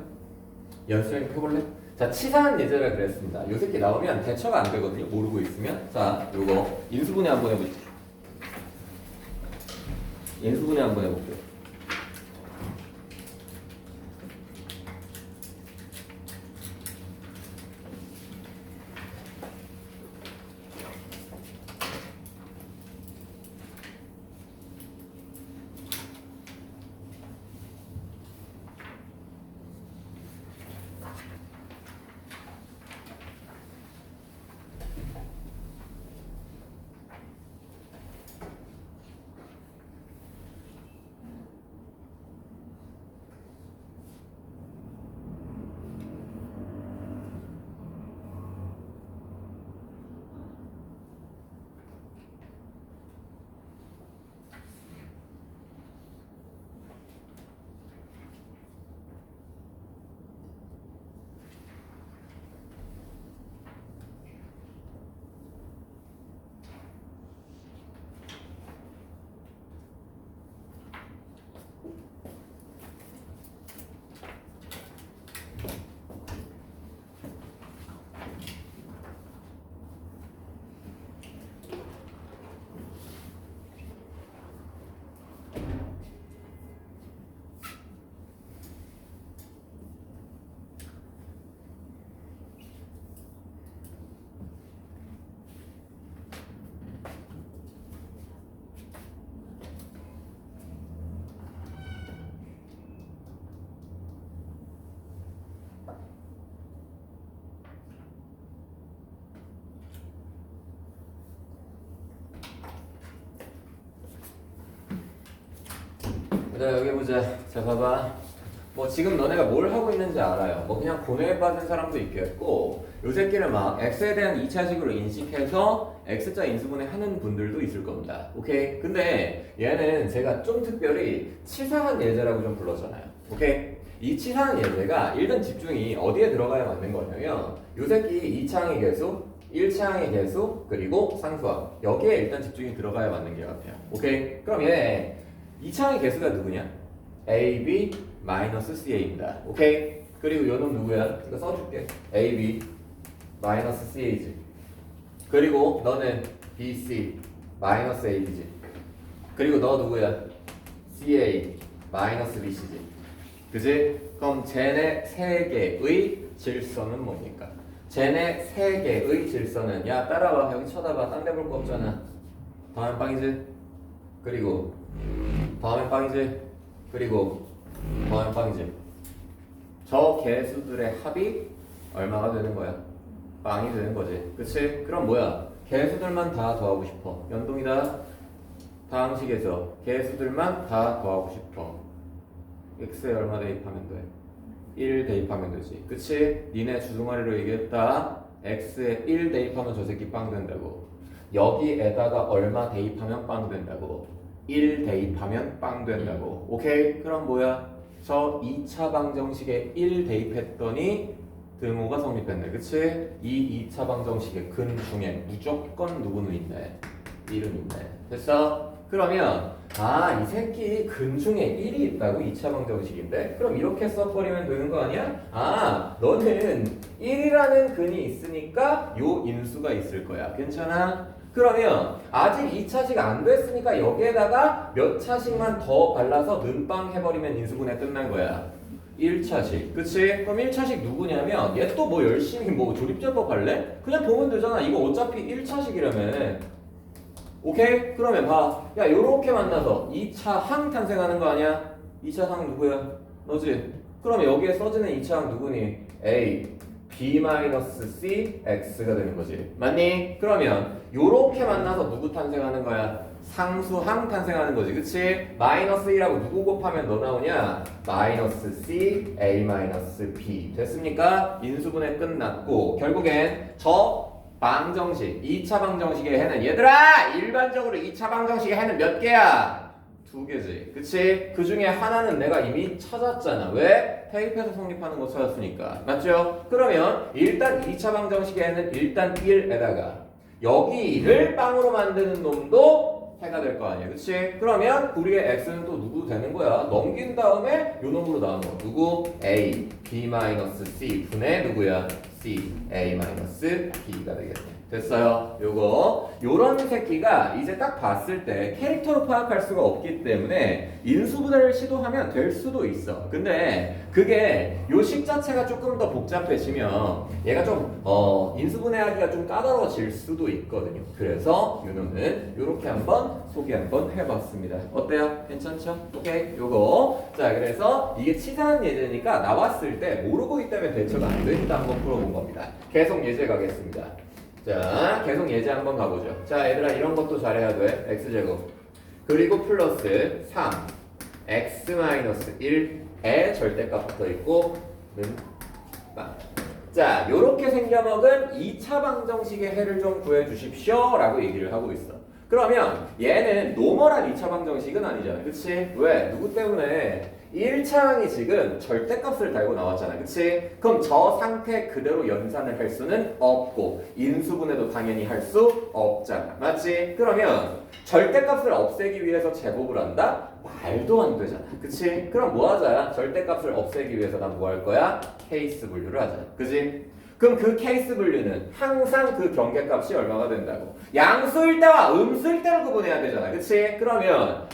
Speaker 1: 연습장 좀 펴볼래? 자, 치사한 예제를 그랬습니다. 요 새끼 나오면 대처가 안 되거든요. 모르고 있으면. 자, 요거 인수분해 한번 해보시죠. 인수분해 한번 해볼게요. 자, 여기 보자. 자, 봐봐. 뭐 지금 너네가 뭘 하고 있는지 알아요. 뭐 그냥 고뇌에 빠진 사람도 있겠고 요 새끼를 막 x에 대한 2차식으로 인식해서 x자 인수분해 하는 분들도 있을 겁니다. 오케이? 근데 얘는 제가 좀 특별히 치사한 예제라고 좀 불렀잖아요. 오케이? 이 치사한 예제가 일단 집중이 어디에 들어가야 맞는 거냐면 요 새끼 2차항의 개수 1차항의 개수 그리고 상수항 여기에 일단 집중이 들어가야 맞는 게 같아요. 오케이? 그럼 얘 2차항의 개수가 누구냐? A, B, 마이너스 CA입니다. 오케이? 그리고 요놈 누구야? 이거 써줄게. A, B, 마이너스 CA지. 그리고 너는 B, C, 마이너스 AB지. 그리고 너 누구야? CA, 마이너스 BC지. 그지? 그럼 쟤네 세 개의 질서는 뭡니까? 쟤네 세 개의 질서는 야 따라와 여기 쳐다봐 딴 데 볼 거 없잖아. 다음엔 빵이지? 그리고 다음엔 빵이지? 그리고 다음엔 빵이지? 저 개수들의 합이 얼마가 되는 거야? 빵이 되는 거지. 그치? 그럼 뭐야? 개수들만 다 더하고 싶어. 연동이다. 다항식에서 개수들만 다 더하고 싶어. x에 얼마 대입하면 돼? 1 대입하면 되지. 그치? 니네 주둥아리로 얘기했다. x에 1 대입하면 저 새끼 빵 된다고. 여기에다가 얼마 대입하면 빵 된다고. 1 대입하면 빵 된다고. 오케이? 그럼 뭐야? 저 2차 방정식에 1 대입했더니 등호가 성립했네. 그치? 이 2차 방정식의 근 중에 무조건 누구는 있네? 1은 있네. 됐어? 그러면 이 새끼 근 중에 1이 있다고 2차 방정식인데? 그럼 이렇게 써버리면 되는 거 아니야? 너는 1이라는 근이 있으니까 요 인수가 있을 거야. 괜찮아? 그러면 아직 2차식 안 됐으니까 여기에다가 몇 차식만 더 발라서 는빵 해버리면 인수분해 끝난 거야. 1차식. 그치? 그럼 1차식 누구냐면 얘 또 뭐 열심히 뭐 조립제법 할래? 그냥 보면 되잖아. 이거 어차피 1차식이라며. 오케이? 그러면 봐. 야, 요렇게 만나서 2차 항 탄생하는 거 아니야? 2차 항 누구야? 너지? 그럼 여기에 써지는 2차 항 누구니? A, B-C, X가 되는 거지. 맞니? 그러면 요렇게 만나서 누구 탄생하는 거야? 상수항 탄생하는 거지. 그치? 마이너스 1하고 누구 곱하면 너 나오냐? 마이너스 C, A-B. 됐습니까? 인수분해 끝났고 결국엔 저 방정식, 2차 방정식의 해는 얘들아! 일반적으로 2차 방정식의 해는 몇 개야? 2개지. 그치? 그 중에 하나는 내가 이미 찾았잖아. 왜? 대입해서 성립하는 거 찾았으니까. 맞죠? 그러면 일단 2차 방정식의 해는 일단 1에다가 여기를 빵으로 만드는 놈도 해가 될 거 아니야. 그치? 그러면 우리의 x는 또 누구 되는 거야? 넘긴 다음에 요 놈으로 나눠. 누구? a, b-c 분의 누구야? c, a-b가 되겠네. 됐어요? 요런 새끼가 이제 딱 봤을 때 캐릭터로 파악할 수가 없기 때문에 인수분해를 시도하면 될 수도 있어. 근데 그게 요 식 자체가 조금 더 복잡해지면 얘가 좀 인수분해하기가 좀 까다로워질 수도 있거든요. 그래서 요놈은 요렇게 한번 소개 한번 해봤습니다. 어때요? 괜찮죠? 오케이. 자, 그래서 이게 치사한 예제니까 나왔을 때 모르고 있다면 대처가 안 되니까 한번 풀어본 겁니다. 계속 예제 가겠습니다. 자, 계속 예제 한번 가보죠. 자, 얘들아 이런 것도 잘해야 돼. x제곱 그리고 플러스 3 x-1의 절대값 붙어있고 는 빵. 자, 요렇게 생겨먹은 2차 방정식의 해를 좀 구해주십시오 라고 얘기를 하고 있어. 그러면 얘는 노멀한 2차 방정식은 아니잖아. 그치? 왜? 누구 때문에? 1차항이 지금 절대값을 달고 나왔잖아. 그치? 그럼 저 상태 그대로 연산을 할 수는 없고 인수분해도 당연히 할 수 없잖아. 맞지? 그러면 절대값을 없애기 위해서 제곱을 한다? 말도 안 되잖아. 그치? 그럼 뭐 하자? 절대값을 없애기 위해서 난 뭐 할 거야? 케이스 분류를 하자. 그치? 그럼 그 케이스 분류는 항상 그 경계값이 얼마가 된다고? 양수일 때와 음수일 때로 구분해야 되잖아. 그치? 그러면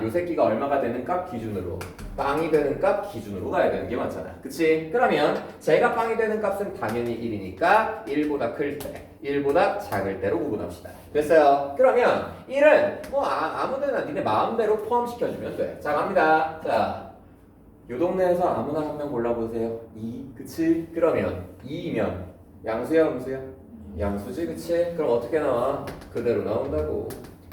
Speaker 1: 요 새끼가 얼마가 되는 값 기준으로 빵이 되는 값 기준으로 가야 되는 게 맞잖아. 그치? 그러면 제가 빵이 되는 값은 당연히 1이니까 1보다 클 때, 1보다 작을 때로 구분합시다. 됐어요? 그러면 1은 뭐 아무데나 니네 마음대로 포함시켜주면 돼. 자, 갑니다. 자, 요 동네에서 아무나 한 명 골라보세요. 2, 그치? 그러면 2이면 양수야 음수야? 양수지, 그치? 그럼 어떻게 나와? 그대로 나온다고.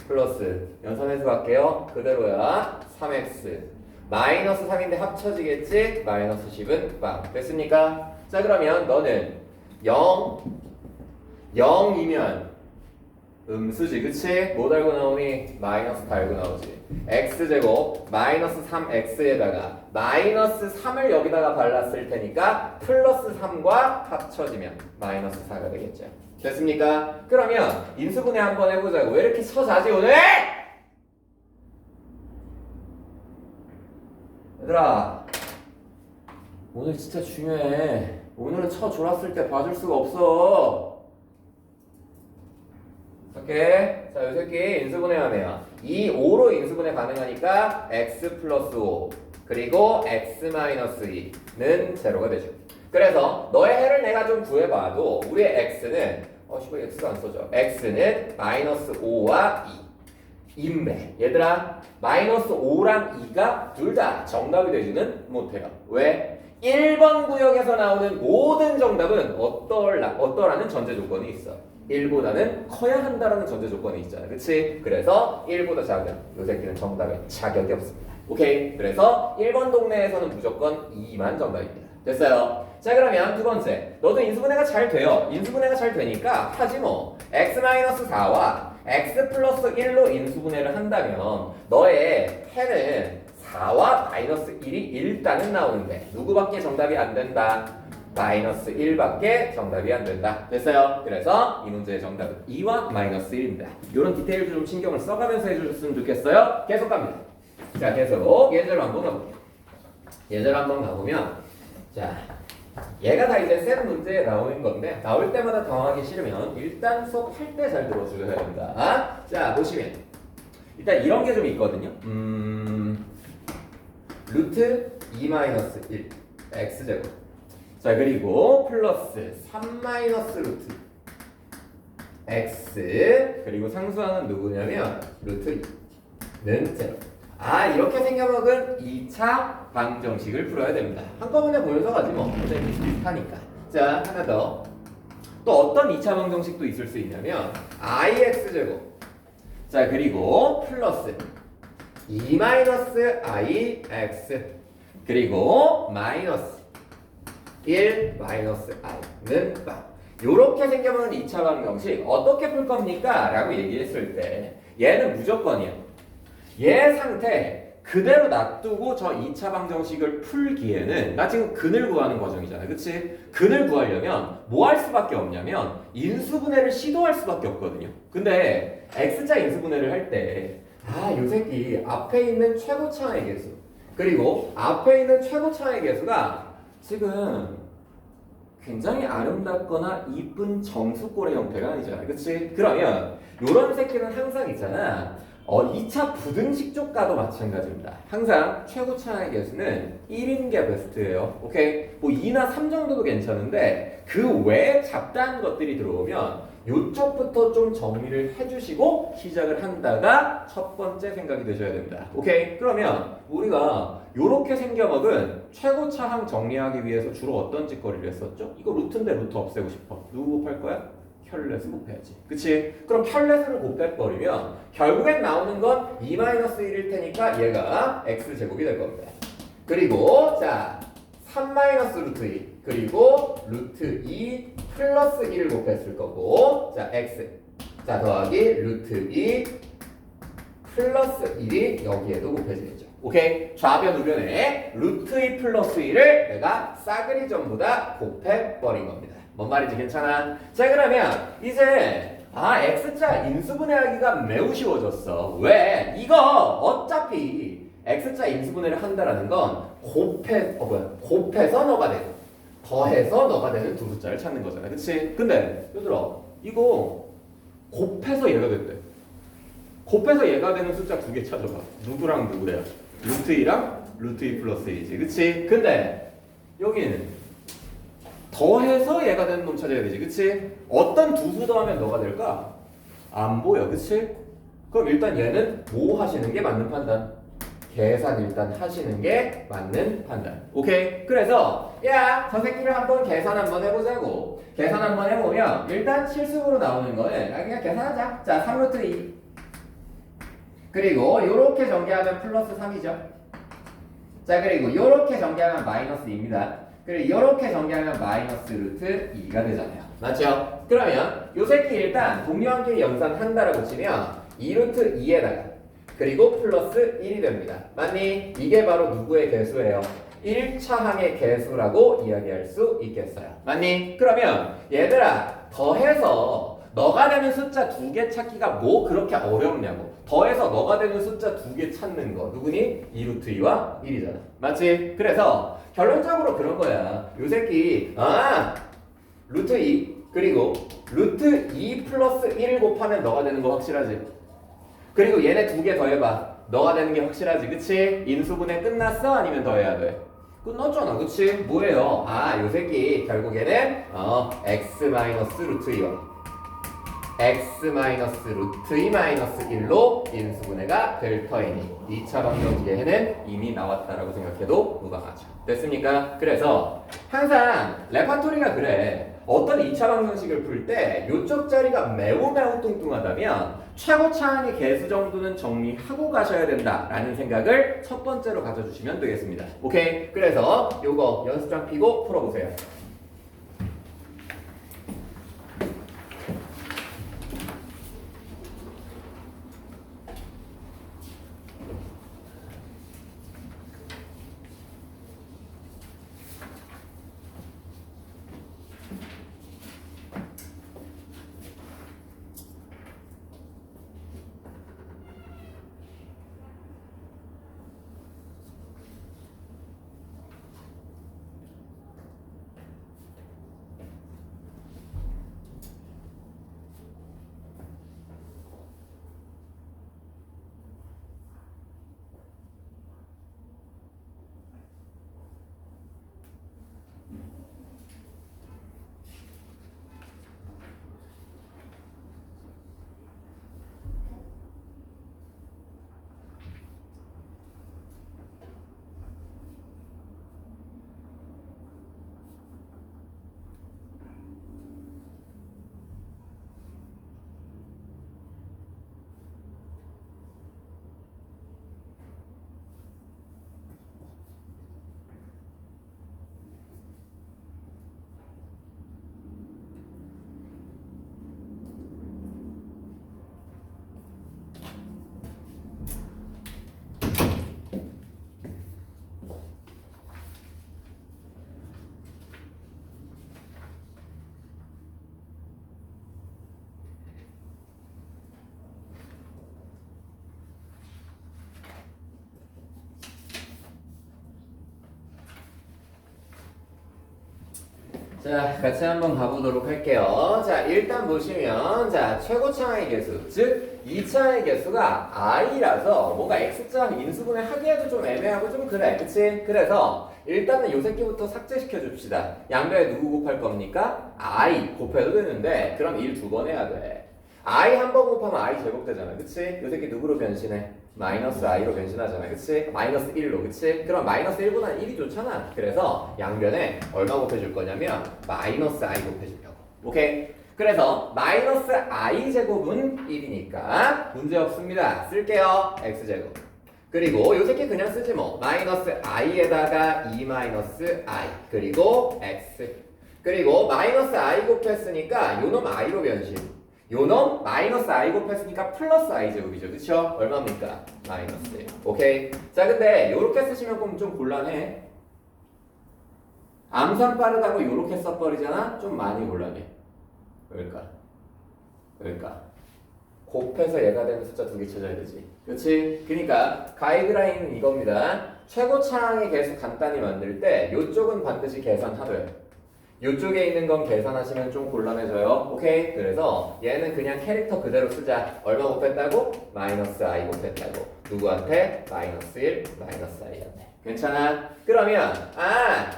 Speaker 1: 플러스 연산해서 갈게요. 그대로야. 3x 마이너스 3인데 합쳐지겠지? 마이너스 10은 빵. 됐습니까? 자, 그러면 너는 0이면 음수지, 그치? 뭐 달고 나오니? 마이너스 달고 나오지. x제곱 마이너스 3x에다가 마이너스 3을 여기다가 발랐을 테니까 플러스 3과 합쳐지면 마이너스 4가 되겠죠. 됐습니까? 그러면 인수분해 한번 해보자고. 왜 이렇게 처자지 오늘? 얘들아 오늘 진짜 중요해. 오늘은 처 졸았을 때 봐줄 수가 없어. 오케이. 자, 이 새끼 인수분해하네요. 2, 5로 인수분해 가능하니까 x 플러스 5 그리고 x 마이너스 2는 제로가 되죠. 그래서 너의 해를 내가 좀 구해봐도 우리의 x는 씨발 x가 안 써져. x는 마이너스 5와 2 임배. 얘들아 마이너스 5랑 2가 둘 다 정답이 되지는 못해요. 왜? 1번 구역에서 나오는 모든 정답은 어떠라는 전제 조건이 있어. 1보다는 커야 한다라는 전제 조건이 있잖아. 그치? 그래서 1보다 작은 요 새끼는 정답에 자격이 없습니다. 오케이? 그래서 1번 동네에서는 무조건 2만 정답입니다. 됐어요? 자 그러면 두 번째, 너도 인수분해가 잘 돼요. 인수분해가 잘 되니까 하지 뭐. x-4와 x 플러스 1로 인수분해를 한다면 너의 해는 4와 마이너스 1이 일단은 나오는데 누구밖에 정답이 안 된다? 마이너스 1밖에 정답이 안 된다. 됐어요? 그래서 이 문제의 정답은 2와 마이너스 1입니다. 이런 디테일도 좀 신경을 써가면서 해주셨으면 좋겠어요. 계속 갑니다. 자 계속 예제로 한번 가볼게요. 예제로 한번 가보면 자 얘가 다 이제 셋 문제에 나오는 건데 나올 때마다 당황하기 싫으면 일단 수업할 때 잘 들어주셔야 된다. 자 보시면 일단 이런 게 좀 있거든요. 루트 2 마이너스 1 x제곱 자 그리고 플러스 3 마이너스 루트 x 그리고 상수항은 누구냐면 루트 2는 제로. 이렇게 생겨먹은 2차 방정식을 풀어야 됩니다. 한꺼번에 보여서 가지 뭐. 어차피 비슷하니까. 자, 하나 더. 또 어떤 2차 방정식도 있을 수 있냐면 ix제곱 자, 그리고 플러스 2 마이너스 ix 그리고 마이너스 1 마이너스 i는 빵. 요렇게 생겨먹은 2차 방정식 어떻게 풀 겁니까? 라고 얘기했을 때 얘는 무조건이야. 얘 상태 그대로 놔두고 저 2차 방정식을 풀기에는 나 지금 근을 구하는 과정이잖아. 그치? 근을 구하려면 뭐 할 수밖에 없냐면 인수분해를 시도할 수밖에 없거든요. 근데 x자 인수분해를 할 때 요 새끼 앞에 있는 최고차의 개수 그리고 앞에 있는 최고차의 개수가 지금 굉장히 아름답거나 이쁜 정수꼴의 형태가 아니잖아. 그치? 그러면 요런 새끼는 항상 있잖아. 2차 부등식조과도 마찬가지입니다. 항상 최고차의 개수는 1인 게 베스트예요. 오케이? 뭐 2나 3 정도도 괜찮은데 그 외에 잡다한 것들이 들어오면 이쪽부터 좀 정리를 해주시고 시작을 한다가 첫 번째 생각이 되셔야 됩니다. 오케이? 그러면 우리가 이렇게 생겨먹은 최고차항 정리하기 위해서 주로 어떤 짓거리를 했었죠? 이거 루트인데 루트 없애고 싶어. 누구 곱할 거야? 켤렛을 곱해야지. 그치? 그럼 켤렛을 곱해버리면 결국엔 나오는 건 2-1일 테니까 얘가 x제곱이 될 겁니다. 그리고 자 3 루트 2 그리고 루트 2 플러스 1을 곱했을 거고 자 x 자 더하기 루트 2 플러스 1이 여기에도 곱해지겠죠. 오케이? 좌변 우변에 루트 2 플러스 1을 내가 싸그리 전부 다 곱해버린 겁니다. 뭔 말인지 괜찮아? 자 그러면 이제 x자 인수분해하기가 매우 쉬워졌어. 왜? 이거 어차피 x자 인수분해를 한다라는 건 곱해서 너가 되고 더해서 너가 되는 두 숫자를 찾는 거잖아. 그치? 근데 얘들아 이거 곱해서 얘가 됐대. 곱해서 얘가 되는 숫자 두 개 찾아봐. 누구랑 누구래요? 루트 2랑 루트 2 플러스 1이지. 그치? 근데 여기는 더해서 얘가 되는 놈 찾아야 되지. 그치? 어떤 두 수 더하면 너가 될까? 안 보여. 그치? 그럼 일단 얘는 뭐 하시는 게 맞는 판단? 계산 일단 하시는 게 맞는 판단. 오케이? 그래서 야, 저 새끼를 한번 계산 한번 해보자고. 계산 한번 해보면 일단 실수로 나오는 거는 그냥 계산하자. 자, 3루트 2 그리고 요렇게 전개하면 플러스 3이죠. 자, 그리고 요렇게 전개하면 마이너스 2입니다. 그리고 이렇게 전개하면 마이너스 루트 2가 되잖아요. 맞죠? 그러면 요 새끼 일단 동료한끼리 연산한다라고 치면 2루트 2에다가 그리고 플러스 1이 됩니다. 맞니? 이게 바로 누구의 개수예요? 1차항의 개수라고 이야기할 수 있겠어요. 맞니? 그러면 얘들아 더해서 너가 되는 숫자 두 개 찾기가 뭐 그렇게 어렵냐고. 더해서 너가 되는 숫자 두 개 찾는 거 누구니? 2루트 2와 1이잖아. 맞지? 그래서 결론적으로 그런 거야. 요 새끼 루트 2 그리고 루트 2 플러스 1을 곱하면 너가 되는 거 확실하지? 그리고 얘네 두 개 더해봐. 너가 되는 게 확실하지? 그치? 인수분해 끝났어? 아니면 더해야 돼? 끝났잖아. 그치? 뭐예요? 요 새끼 결국에는 x 마이너스 루트 2와 x 마이너스 루트 2 마이너스 1로 인수분해가 될 터이니 2차 방정식에는 이미 나왔다라고 생각해도 무방하죠. 됐습니까? 그래서 항상 레파토리가 그래. 어떤 2차 방정식을 풀 때 이쪽 자리가 매우 뚱뚱하다면 최고 차항의 개수 정도는 정리하고 가셔야 된다라는 생각을 첫 번째로 가져주시면 되겠습니다. 오케이? 그래서 요거 연습장 피고 풀어보세요. 자, 같이 한번 가보도록 할게요. 자, 일단 보시면, 자, 최고차항의 개수, 즉, 2차의 개수가 i라서 뭔가 x자 인수분해 하기에도 좀 애매하고 좀 그래. 그치? 그래서 일단은 요 새끼부터 삭제시켜 줍시다. 양변에 누구 곱할 겁니까? i 곱해도 되는데, 그럼 1 두 번 해야 돼. i 한 번 곱하면 i 제곱되잖아. 그치? 요 새끼 누구로 변신해? 마이너스 i로 변신하잖아. 그치? 마이너스 1로. 그치? 그럼 마이너스 1보다는 1이 좋잖아. 그래서 양변에 얼마 곱해줄 거냐면 마이너스 i 곱해주려고. 오케이? 그래서 마이너스 i 제곱은 1이니까 문제 없습니다. 쓸게요. x제곱. 그리고 요 새끼 그냥 쓰지 뭐. 마이너스 i에다가 2 마이너스 i 그리고 x. 그리고 마이너스 i 곱했으니까 요놈 i로 변신. 요놈 마이너스 i 곱했으니까 플러스 i 제곱이죠. 그쵸? 얼마입니까? 마이너스 1. 오케이? 자, 근데 요렇게 쓰시면 좀 곤란해. 암산 빠르다고 요렇게 써버리잖아? 좀 많이 곤란해. 왜일까? 왜일까? 곱해서 얘가 되는 숫자 두 개 찾아야 되지. 그렇지? 그러니까 가이드라인은 이겁니다. 최고 차항의 개수 간단히 만들 때 요쪽은 반드시 계산하되 요쪽에 있는 건 계산하시면 좀 곤란해져요. 오케이? 그래서 얘는 그냥 캐릭터 그대로 쓰자. 얼마 곱했다고? 마이너스 i 곱했다고. 누구한테? 마이너스 1, 마이너스 i한테. 괜찮아? 그러면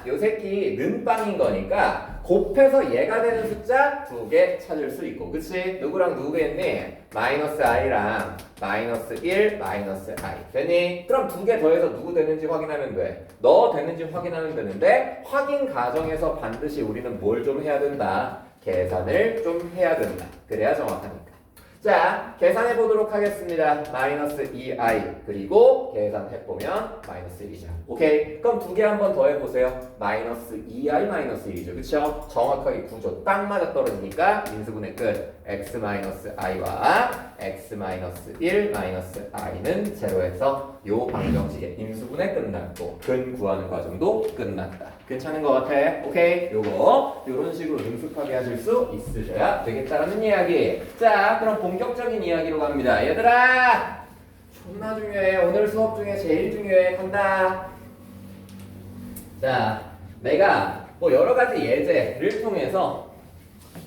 Speaker 1: 요 새끼 는빵인 거니까 곱해서 얘가 되는 숫자 두 개 찾을 수 있고. 그치? 누구랑 누구겠니? 마이너스 i랑 마이너스 1, 마이너스 i. 됐니? 그럼 두 개 더해서 누구 되는지 확인하면 돼. 너 되는지 확인하면 되는데 확인 과정에서 반드시 우리는 뭘 좀 해야 된다. 계산을 좀 해야 된다. 그래야 정확하니까. 자, 계산해 보도록 하겠습니다. 마이너스 2i 그리고 계산해보면 마이너스 1이죠. 오케이? 그럼 두 개 한번 더 해보세요. 마이너스 2i 마이너스 1이죠. 그쵸? 정확하게 구조 딱 맞아 떨어지니까 인수분해 끝. x 마이너스 i와 x 마이너스 1 마이너스 i는 제로에서 요 방정식의 인수분해 끝났고 근 구하는 과정도 끝났다. 괜찮은 것 같아? 오케이? 요거 요런 식으로 능숙하게 하실 수 있으셔야 되겠다라는 이야기. 자, 그럼 본격적인 이야기로 갑니다. 얘들아! 존나 중요해. 오늘 수업 중에 제일 중요해. 간다. 자, 내가 뭐 여러 가지 예제를 통해서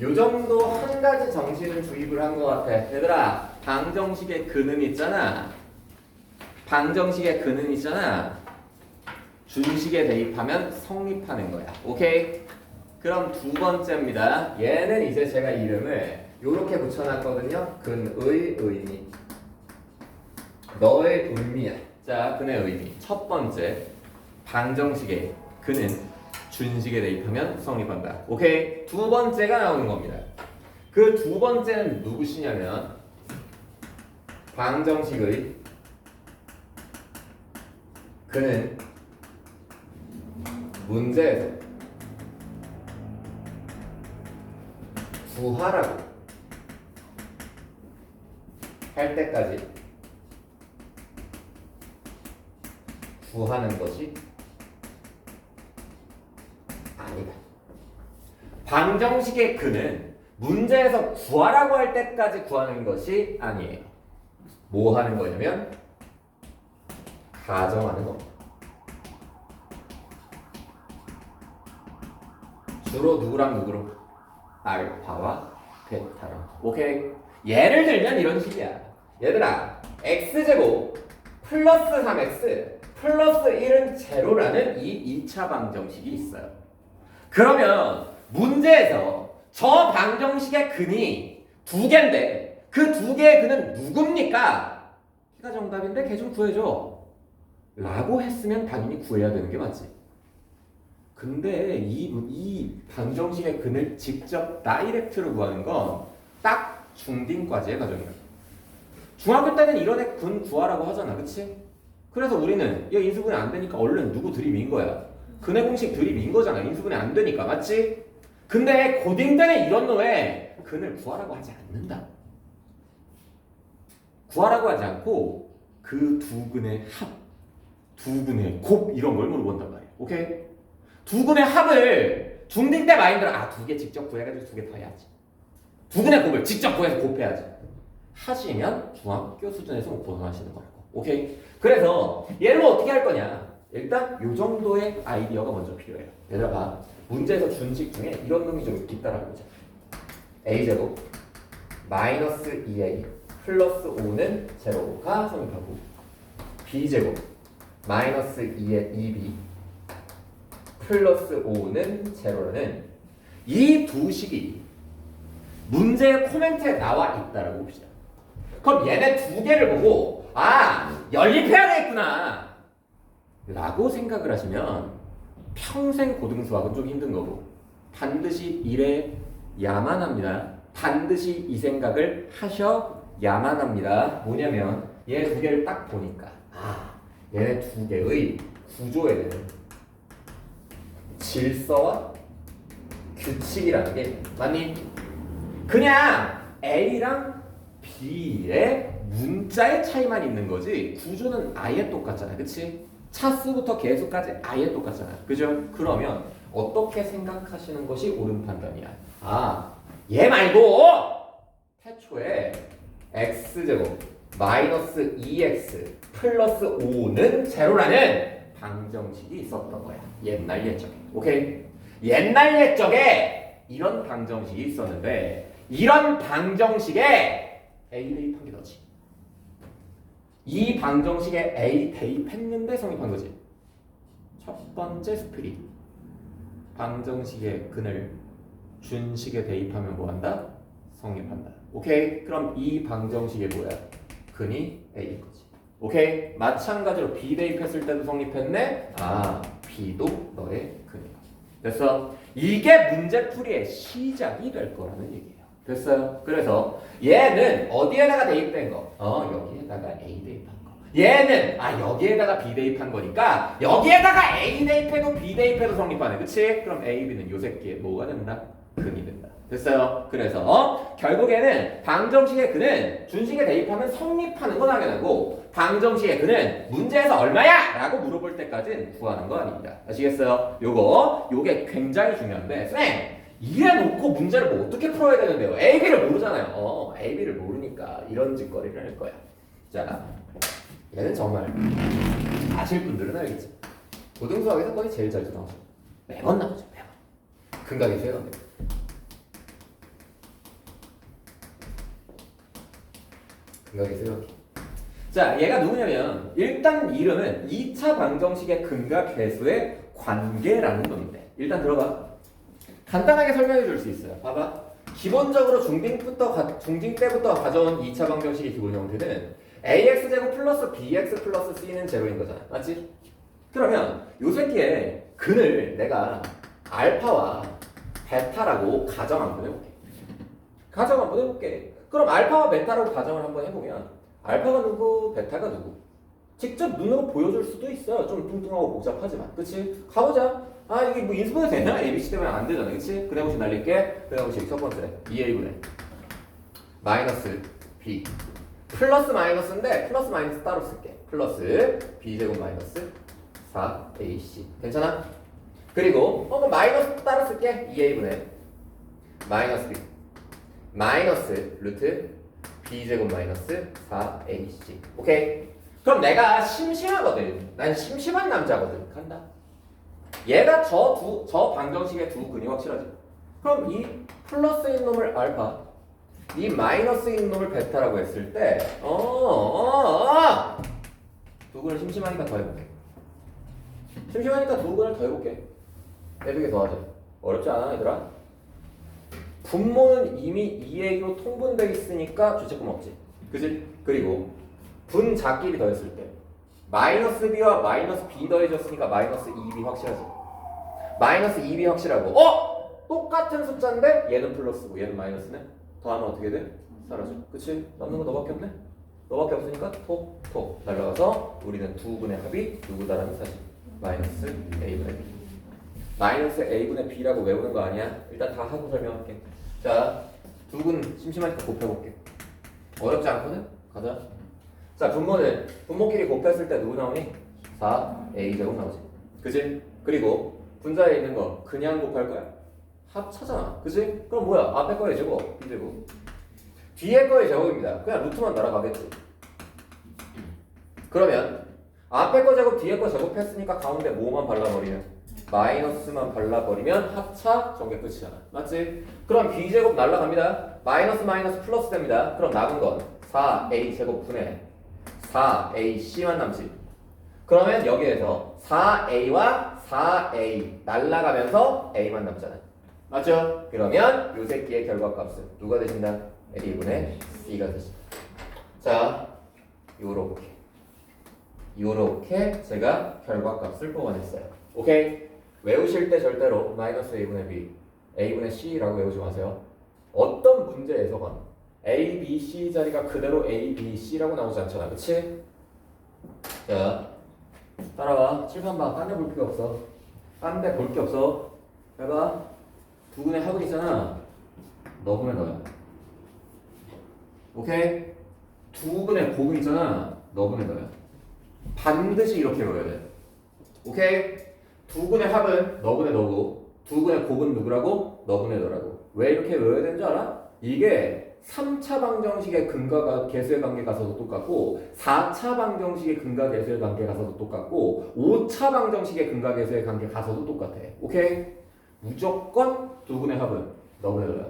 Speaker 1: 요 정도 한 가지 정신을 주입을 한 것 같아. 얘들아, 방정식의 근음 있잖아. 방정식의 근음 있잖아. 준식에 대입하면 성립하는 거야. 오케이? 그럼 두 번째입니다. 얘는 이제 제가 이름을 요렇게 붙여놨거든요. 근의 의미. 너의 의미야. 자, 근의 의미. 첫 번째, 방정식의 근은 준식에 대입하면 성립한다. 오케이? 두 번째가 나오는 겁니다. 그 두 번째는 누구시냐면 방정식의 그는 문제에서 구하라고 할 때까지 구하는 것이 아니다. 방정식의 그는 문제에서 구하라고 할 때까지 구하는 것이 아니에요. 뭐 하는 거냐면 가정하는 겁니다. 주로 누구랑 누구로? 알파와 베타랑. 오케이? 예를 들면 이런 식이야. 얘들아, x제곱 플러스 3x 플러스 1은 제로라는 이 2차 방정식이 있어요. 그러면 문제에서 저 방정식의 근이 두 개인데 그 두 개의 근은 누굽니까? 걔가 정답인데 걔 좀 구해줘 라고 했으면 당연히 구해야 되는 게 맞지. 근데 이 방정식의 근을 직접 다이렉트로 구하는 건 딱 중딩까지의 과정이야. 중학교 때는 이런 애 근 구하라고 하잖아, 그치? 그래서 우리는 야 인수분해 안 되니까 얼른 누구 들이민 거야. 근의 공식 들이민 거잖아. 인수분해 안 되니까, 맞지? 근데 고딩 때는 이런 놈에 근을 구하라고 하지 않는다. 구하라고 하지 않고 그 두 근의 합, 두 근의 곱 이런 걸 물어본단 말이야. 오케이? 두 근의 합을 중딩 때 마인드로 두 개 직접 구해가지고 두 개 더 해야지. 두 근의 곱을 직접 구해서 곱해야지. 하시면 중학교 수준에서 못 벗어나시는 거라고. 오케이? 그래서 얘를 어떻게 할 거냐? 일단 요 정도의 아이디어가 먼저 필요해요. 얘들아 봐. 문제에서 준식 중에 이런 놈이 좀 있다라는 거죠. a제곱 마이너스 2a 플러스 5는 제로가 성립하고 b제곱 마이너스 2b 플러스 5는 제로라는 이 두 식이 문제의 코멘트에 나와 있다라고 봅시다. 그럼 얘네 두 개를 보고 연립해야 되겠구나 라고 생각을 하시면 평생 고등수학은 좀 힘든 거고 반드시 이래야만 합니다. 반드시 이 생각을 하셔야만 합니다. 뭐냐면 얘 두 개를 딱 보니까 얘네 두 개의 구조에 대한 질서와 규칙이라는 게 맞니? 그냥 A랑 B의 문자의 차이만 있는 거지 구조는 아예 똑같잖아, 그치? 차수부터 개수까지 아예 똑같잖아, 그죠? 그러면 어떻게 생각하시는 것이 옳은 판단이야? 얘 말고 태초에 x제곱 마이너스 2x 플러스 5는 제로라는 방정식이 있었던 거야. 옛날 옛적에. 오케이? 옛날 옛적에 이런 방정식이 있었는데 이런 방정식에 A 대입한 게 너지. 이 방정식에 A 대입했는데 성립한 거지. 첫 번째 스프릿. 방정식의 근을 준식에 대입하면 뭐한다? 성립한다. 오케이? 그럼 이 방정식의 뭐야? 근이 A인 거지. 오케이? 마찬가지로 B 대입했을 때도 성립했네? B도 너의 근이야. 됐어? 이게 문제풀이의 시작이 될 거라는 얘기예요. 됐어요? 그래서 얘는 어디에다가 대입된 거? 여기에다가 A 대입한 거. 얘는 여기에다가 B 대입한 거니까 여기에다가 A 대입해도 B 대입해도 성립하네. 그치? 그럼 A, B는 요 새끼에 뭐가 된다? 근이 된다. 됐어요? 그래서 결국에는 방정식의 근은 준식에 대입하면 성립하는 건 당연하고 방정식의 근은 문제에서 얼마야? 라고 물어볼 때까지는 구하는 거 아닙니다. 아시겠어요? 요게 굉장히 중요한데 쌤! 이래놓고 문제를 뭐 어떻게 풀어야 되는데요? A, B를 모르잖아요. A, B를 모르니까 이런 짓거리를 할 거야. 자, 얘는 정말 아실 분들은 알겠지. 고등수학에서 거의 제일 자주 나오죠. 매번 나오죠. 매번. 근각이 세요. 근각이 세요. 자, 얘가 누구냐면 일단 이름은 2차 방정식의 근각 계수의 관계라는 놈인데 일단 들어봐. 간단하게 설명해 줄 수 있어요. 봐봐. 기본적으로 중딩 때부터 가져온 2차 방정식의 기본 형태는 ax제곱 플러스 bx 플러스 c는 제로인 거잖아. 맞지? 그러면 요 새끼의 근을 내가 알파와 베타라고 가정 한번 해볼게. 가정 한번 해볼게. 그럼 알파와 베타라고 가정을 한번 해보면 알파가 누구, 베타가 누구? 직접 눈으로 보여줄 수도 있어요. 좀 뚱뚱하고 복잡하지만, 그치? 가보자. 아 이게 뭐 인수분해 되냐? ABC 때문에 안 되잖아, 그치? 그래보시 날릴게. 그래보시 첫 번째 2a분의 마이너스 b 플러스 마이너스인데 플러스 마이너스 따로 쓸게. 플러스 b제곱 마이너스 4ac 괜찮아? 그리고 그럼 마이너스 따로 쓸게. 2a분의 마이너스 b 마이너스 루트 b제곱 마이너스 4ac 오케이? 그럼 내가 심심하거든. 난 심심한 남자거든. 간다. 얘가 저 방정식의 두 근이 확실하지. 그럼 이 플러스인 놈을 알파, 이 마이너스인 놈을 베타라고 했을 때, 두 근을 심심하니까 더 해볼게. 심심하니까 두 근을 더 해볼게. 해보게 더 하자. 어렵지 않아, 얘들아? 분모는 이미 2a로 통분되어 있으니까 주체금 없지. 그지? 그리고 분자끼리 더했을 때 마이너스 b와 마이너스 b 더해졌으니까 마이너스 2b 확실하지. 마이너스 2b 확실하고 똑같은 숫자인데 얘는 플러스고 얘는 마이너스네. 더하면 어떻게 돼? 사라져. 그치? 남는 거 너밖에 없네? 너밖에 없으니까 톡톡 날라가서 우리는 두 분의 합이 누구다라는 사실. 마이너스 a분의 b. 마이너스 a분의 b라고 외우는 거 아니야? 일단 다 하고 설명할게. 자, 두 분 심심하니까 곱해볼게. 어렵지 않거든? 가자. 자, 분모끼리 곱했을 때 누구 나오니? 4a제곱 나오지. 그지? 그리고 분자에 있는 거 그냥 곱할 거야? 합차잖아. 그지? 그럼 뭐야? 앞에 거의 제곱, b제곱. 뒤에 거의 제곱입니다. 그냥 루트만 날아가겠지. 그러면 앞에 거 제곱, 뒤에 거 제곱했으니까 가운데 뭐만 발라버리면? 마이너스만 발라버리면 합차 전개 끝이잖아. 맞지? 그럼 b제곱 날라갑니다. 마이너스 마이너스 플러스 됩니다. 그럼 남은 건 4a 제곱 분의 4ac만 남지. 그러면 여기에서 4a와 4a 날라가면서 a만 남잖아. 맞죠? 그러면 요 새끼의 결과값은 누가 되신다? a분의 c가 되신다. 자, 요렇게 제가 결과값을 뽑아냈어요. 오케이? 외우실 때 절대로 마이너스 a분의 b, a분의 c라고 외우지 마세요. 어떤 문제에서건 a, b, c 자리가 그대로 a, b, c라고 나오지 않잖아. 그치? 자, 따라와. 칠판 봐. 딴 데 볼 필요 없어. 딴 데 볼 게 없어. 해봐. 두 분의 합은 있잖아. 너분의 너야. 오케이? 두 분의 곱은 있잖아. 너분의 너야. 반드시 이렇게 외워야 돼. 오케이? 두 분의 합은 너분의 너고 두 분의 곱은 누구라고? 너분의 너라고. 왜 이렇게 외워야 되는 줄 알아? 이게 3차 방정식의 근과 계수의 관계 가서도 똑같고 4차 방정식의 근과 계수의 관계 가서도 똑같고 5차 방정식의 근과 계수의 관계 가서도 똑같아. 오케이? 무조건 두 분의 합은 너분의 너야.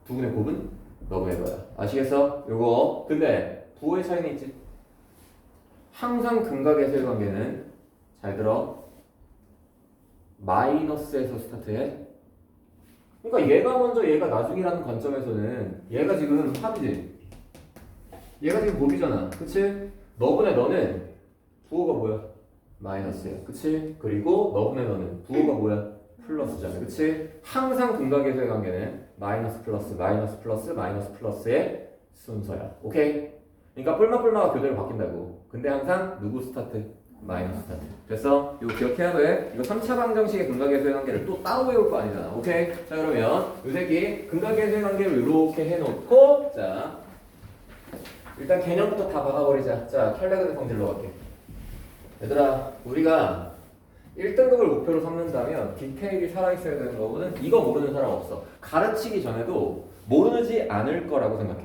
Speaker 1: 두 분의 곱은 너분의 너야. 아시겠어? 요거 근데 부호의 차이는 있지. 항상 근과 계수의 관계는 잘 들어. 마이너스에서 스타트해. 그러니까 얘가 먼저 얘가 나중이라는 관점에서는 얘가 지금 합이지. 얘가 지금 곱이잖아. 그치? 너분의 너는 부호가 뭐야? 마이너스야. 그치? 그리고 너분의 너는 부호가 뭐야? 플러스잖아. 그치? 항상 근과 계수의 관계는 마이너스 플러스 마이너스 플러스 마이너스 플러스의 순서야. 오케이? 그러니까 뿔마뿔마가 교대로 바뀐다고. 근데 항상 누구 스타트? 마이너스 스타트. 됐어? 이거 기억해야 돼. 이거 3차 방정식의 근과 계수의 관계를 또 따로 외울 거 아니잖아. 오케이? 자, 그러면 요 새끼 근과 계수의 관계를 이렇게 해놓고, 자, 일단 개념부터 다 박아버리자. 자, 켈레그는 성질로 갈게. 얘들아, 우리가 1등급을 목표로 삼는다면 디테일이 살아있어야 되는 거거든. 이거 모르는 사람 없어. 가르치기 전에도 모르지 않을 거라고 생각해.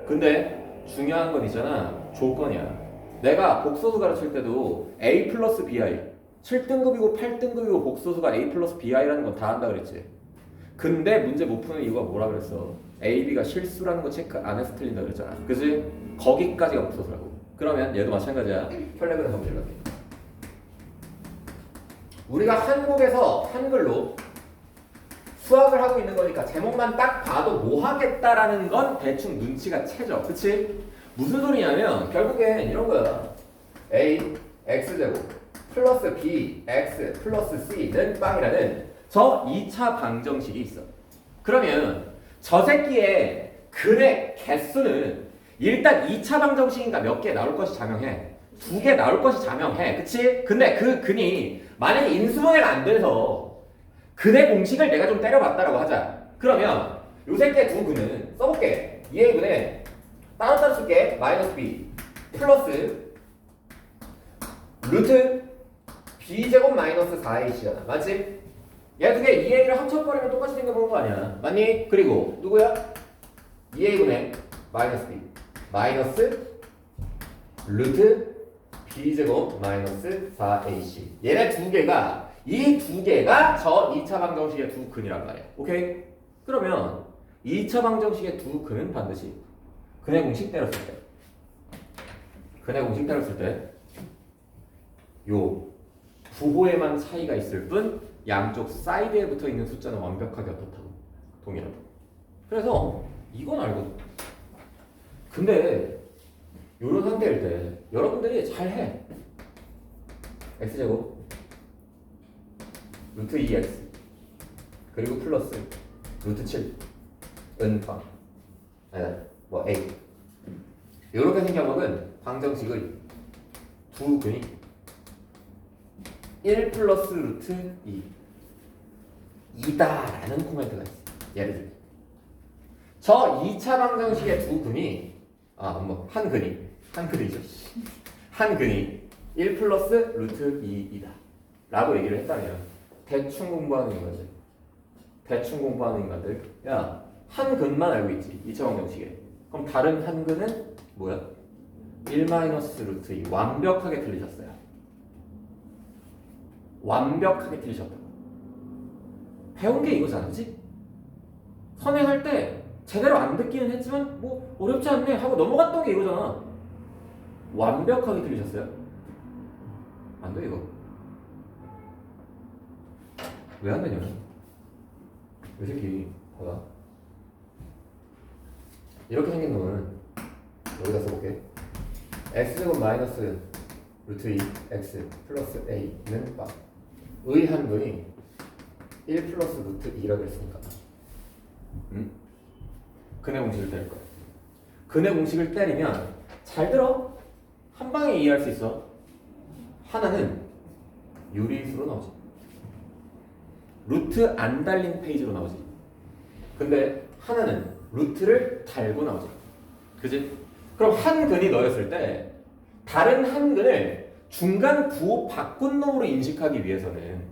Speaker 1: 근데 중요한 건 있잖아. 조건이야. 내가 복소수 가르칠 때도 A 플러스 BI 7등급이고 8등급이고 복소수가 A 플러스 BI라는 건 다 한다 그랬지. 근데 문제 못 푸는 이유가 뭐라 그랬어? A, B가 실수라는 거 체크 안 해서 틀린다 그랬잖아. 그지? 거기까지가 복소수라고. 그러면 얘도 마찬가지야. 혈액은 성질 갈게. 우리가 한국에서 한글로 수학을 하고 있는 거니까 제목만 딱 봐도 뭐 하겠다라는 건 대충 눈치가 채져. 그치? 무슨 소리냐면 결국엔 이런 거야. A x제곱 플러스 b x 플러스 c는 빵이라는 저 2차 방정식이 있어. 그러면 저 새끼의 근의 개수는 일단 2차 방정식인가 몇 개 나올 것이 자명해. 2개 나올 것이 자명해. 그치? 근데 그 근이 만약에 인수분해가 안 돼서 근의 공식을 내가 좀 때려봤다라고 하자. 그러면 요 새끼의 두 근은 써볼게. 2a분의 따로따로 쓸게. 마이너스 b 플러스 루트 b제곱 마이너스 4ac잖아. 맞지? 얘 두 개 2a를 합쳐버리면 똑같이 생겨보는 거 아니야. 맞니? 그리고 누구야? 2a분의 마이너스 b 마이너스 루트 b제곱 마이너스 4ac 얘네 두 개가 이 두 개가 저 2차 방정식의 두 근이란 말이야. 오케이? 그러면 2차 방정식의 두 근은 반드시 근의 공식 때렸을 때 근의 공식 때렸을 때 요 부호에만 차이가 있을 뿐 양쪽 사이드에 붙어 있는 숫자는 완벽하게 어떻다고? 동일하다. 그래서 이건 알거든. 근데 이런 상태일 때 여러분들이 잘해. x제곱 루트 2x 그리고 플러스 루트 7 은방 뭐 a 이렇게 생겨먹은 방정식의 두 근이 1 플러스 루트 2이다라는 코멘트가 있어. 예를 들면 저 2차 방정식의 두 근이 한 근이죠. 한 근이 1 플러스 루트 2이다 라고 얘기를 했다면 대충 공부하는 인간들 야, 한 근만 알고 있지 2차 방정식에. 그럼 다른 한 근은 뭐야? 1 마이너스 루트 2 완벽하게 틀리셨어요. 완벽하게 틀리셨다. 배운 게 이거잖아, 그치? 선행할 때 제대로 안 듣기는 했지만 뭐 어렵지 않네 하고 넘어갔던 게 이거잖아. 완벽하게 틀리셨어요? 안 돼 이거. 왜 안 되냐면 이 새끼 봐봐. 이렇게 생긴 놈은 여기다 써볼게. x제곱 마이너스 루트 2 x 플러스 a는 의 한 근이 1 플러스 루트 2라고 했으니까 근의 공식을 때릴 거야. 근의 공식을 때리면 잘 들어. 한 방에 이해할 수 있어. 하나는 유리수로 나오지. 루트 안 달린 페이지로 나오지. 근데 하나는 루트를 달고 나오지. 그지? 그럼 한 근이 너였을 때 다른 한 근을 중간 부호 바꾼 놈으로 인식하기 위해서는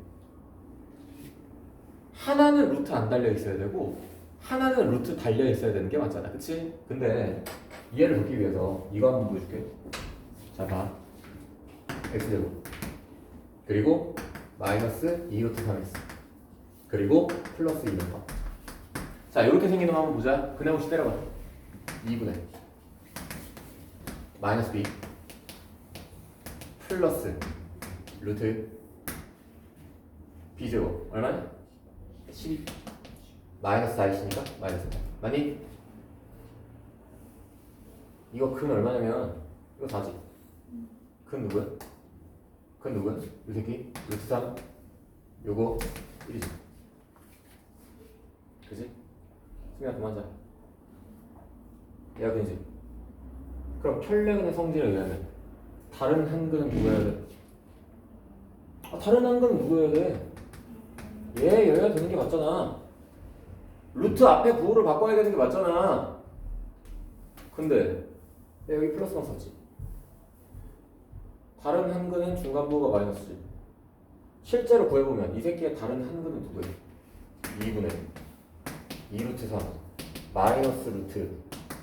Speaker 1: 하나는 루트 안 달려 있어야 되고 하나는 루트 달려 있어야 되는 게 맞잖아. 그치? 근데 이해를 돕기 위해서 이거 한번 보여줄게. 자, 봐. x제곱 그리고 마이너스 2루트 3x 그리고 플러스 2는 거. 자, 이렇게 생긴 놈 한번 보자. 근의 공식 때려봐. 2분의 마이너스 b 플러스 루트 b제곱 얼마냐? 12 마이너스 4이시니까 마이너스 4 맞니? 이거 근 얼마냐면 이거 4지. 근 누구야? 근 누구야? 이 새끼 루트 3 요거 1이지. 그치? 승민아 그만 자. 얘가 근이지. 그럼 혈례근의 성질에 의하면 다른 한 근은 누구여야 돼? 다른 한 근은 누구여야 돼? 얘여야 되는 게 맞잖아. 루트 앞에 부호를 바꿔야 되는 게 맞잖아. 근데 얘 여기 플러스만 썼지. 다른 한 근은 중간 부호가 마이너스지. 실제로 구해보면 이 새끼의 다른 한 근은 누구야? 2분의 2루트 3 마이너스 루트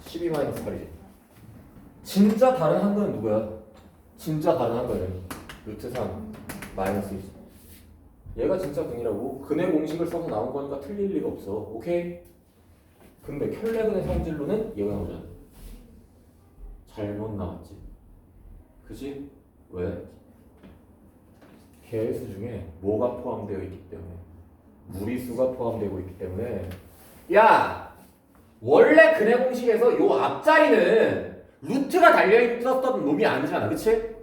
Speaker 1: 12 마이너스 8이지. 진짜 다른 한 근은 누구야? 진짜 다른 한 근은 루트 3 마이너스 2. 얘가 진짜 근이라고. 근의 공식을 써서 나온 거니까 틀릴 리가 없어. 오케이? 근데 켤레근의 성질로는 얘가 나오잖아. 잘못 나왔지. 그지? 왜? 개수 중에 뭐가 포함되어 있기 때문에 무리수가 포함되고 있기 때문에. 야! 원래 근의 공식에서 요 앞자리는 루트가 달려있었던 놈이 아니잖아. 그치?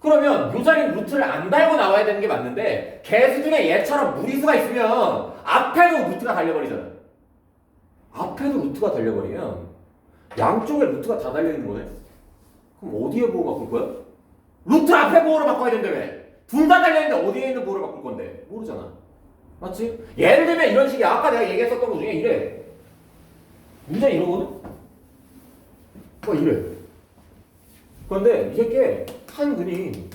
Speaker 1: 그러면 요 자리는 루트를 안 달고 나와야 되는 게 맞는데 개수 중에 얘처럼 무리수가 있으면 앞에도 루트가 달려버리잖아. 앞에도 루트가 달려버리면 양쪽에 루트가 다 달려있는 거네. 그럼 어디에 보호 바꿀 거야? 루트 앞에 보호를 바꿔야 된대 왜? 둘 다 달려있는데 어디에 있는 보호를 바꿀 건데? 모르잖아. 맞지? 예를 들면 이런 식이야. 아까 내가 얘기했었던 것 중에 이래. 문제는 이러거든? 이래. 그런데 이 새끼 한근이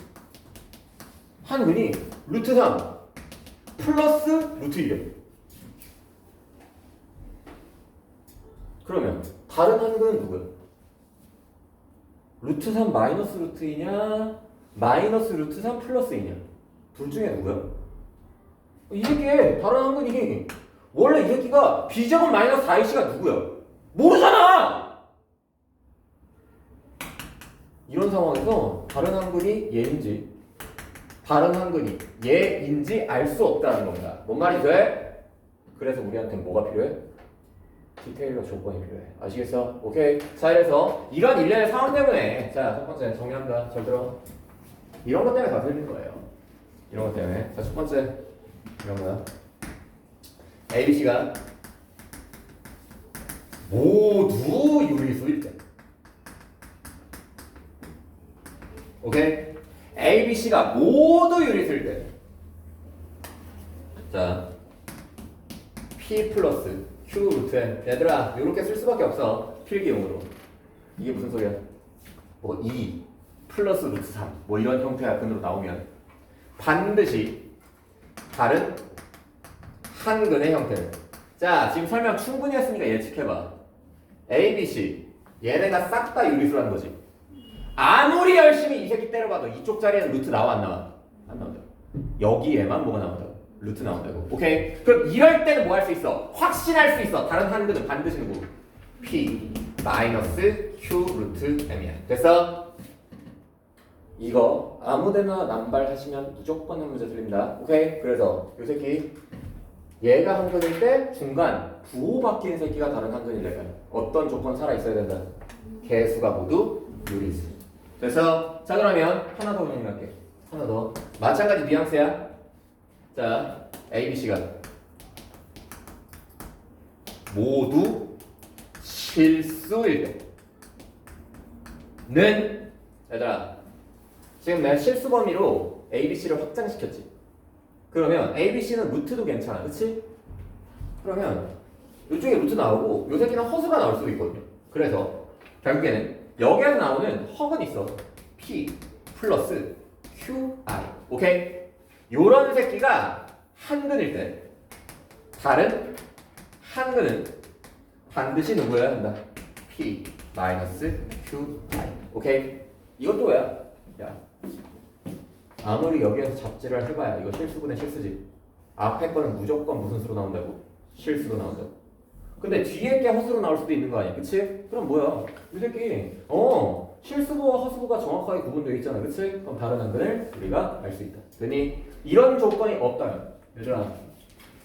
Speaker 1: 루트 3 플러스 루트 1이래. 그러면 다른 한근은 누구야? 루트 3 마이너스 루트 2냐 마이너스 루트 3 플러스 2냐 둘 중에 누구야? 이 새끼 다른 한근이 원래 이 새끼가 b제곱 마이너스 4ac가 누구야? 모르잖아! 이런 상황에서 다른 한근이 얘인지 다른 한근이 얘인지 알 수 없다는 겁니다. 뭔 말이 돼? 그래서 우리한테 뭐가 필요해? 디테일러 조건이 필요해. 아시겠어? 오케이. 자, 이래서 이런 일련의 상황 때문에 자, 첫 번째 정리합니다. 잘 들어. 이런 것 때문에 다 틀린 거예요. 이런 것 때문에. 자, 첫 번째 이런 거야. ABC가 모두 유리수일 때. 오케이? ABC가 모두 유리수일 때. 자, P 플러스 Q 루트 N. 얘들아, 이렇게 쓸 수밖에 없어. 필기용으로. 이게 무슨 소리야? 2 플러스 루트 3. 이런 형태의 근으로 나오면 반드시 다른 한근의 형태를. 자, 지금 설명 충분히 했으니까 예측해봐. A, B, C. 얘네가 싹 다 유리수라는 거지. 아무리 열심히 이 새끼 때려봐도 이쪽 자리에는 루트 나와 안 나와? 안 나온다. 여기에만 뭐가 나온다고? 루트 나온다고. 오케이? 그럼 이럴 때는 뭐 할 수 있어? 확신할 수 있어. 다른 한근은 반드시 누구? P 마이너스 Q 루트 M이야. 됐어? 이거 아무데나 남발하시면 무조건 한 문제 틀립니다. 오케이? 그래서 이 새끼 얘가 한근일 때 중간 부호 바뀐 새끼가 다른 한근이래요. 어떤 조건 살아 있어야 된다? 개수가 모두 유리수. 그래서 자 그러면 하나 더 정리할게. 하나 더. 마찬가지 뉘앙스야. 자, A, B, C가 모두 실수일 때는 얘들아 지금 내가 실수 범위로 A, B, C를 확장시켰지. 그러면 A, B, C는 루트도 괜찮아. 그치? 그러면 이쪽에 루트 나오고 요 새끼는 허수가 나올 수도 있거든요. 그래서 결국에는 여기에서 나오는 허근 있어. P 플러스 QI. 오케이? 요런 새끼가 한근일 때 다른 한근은 반드시 누구여야 한다? P 마이너스 QI. 오케이? 이것도 뭐야? 야, 아무리 여기에서 잡지를 해봐야 이거 실수분의 실수지. 앞에 거는 무조건 무슨 수로 나온다고? 실수로 나온다고. 근데 뒤에 게 허수로 나올 수도 있는 거 아니야? 그치? 그럼 뭐야? 이 새끼 실수부와 허수부가 정확하게 구분되어 있잖아. 그치? 그럼 다른 한근을 우리가 알 수 있다. 그러니 이런 조건이 없다면 얘들아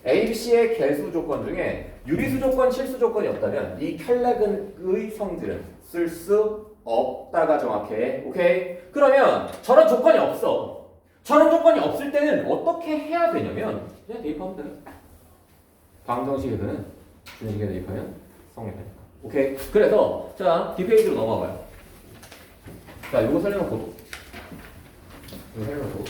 Speaker 1: ABC의 개수 조건 중에 유리수 조건, 실수 조건이 없다면 이 켈레근의 성질은 쓸 수 없다가 정확해. 오케이? 그러면 저런 조건이 없어. 저런 조건이 없을 때는 어떻게 해야 되냐면 그냥 대입하면 돼. 방정식에는 준식에 대입하면 성립하니까. 오케이? 그래서 자 뒷페이지로 넘어가봐요. 자 이거 살려놓고 이거 살려놓고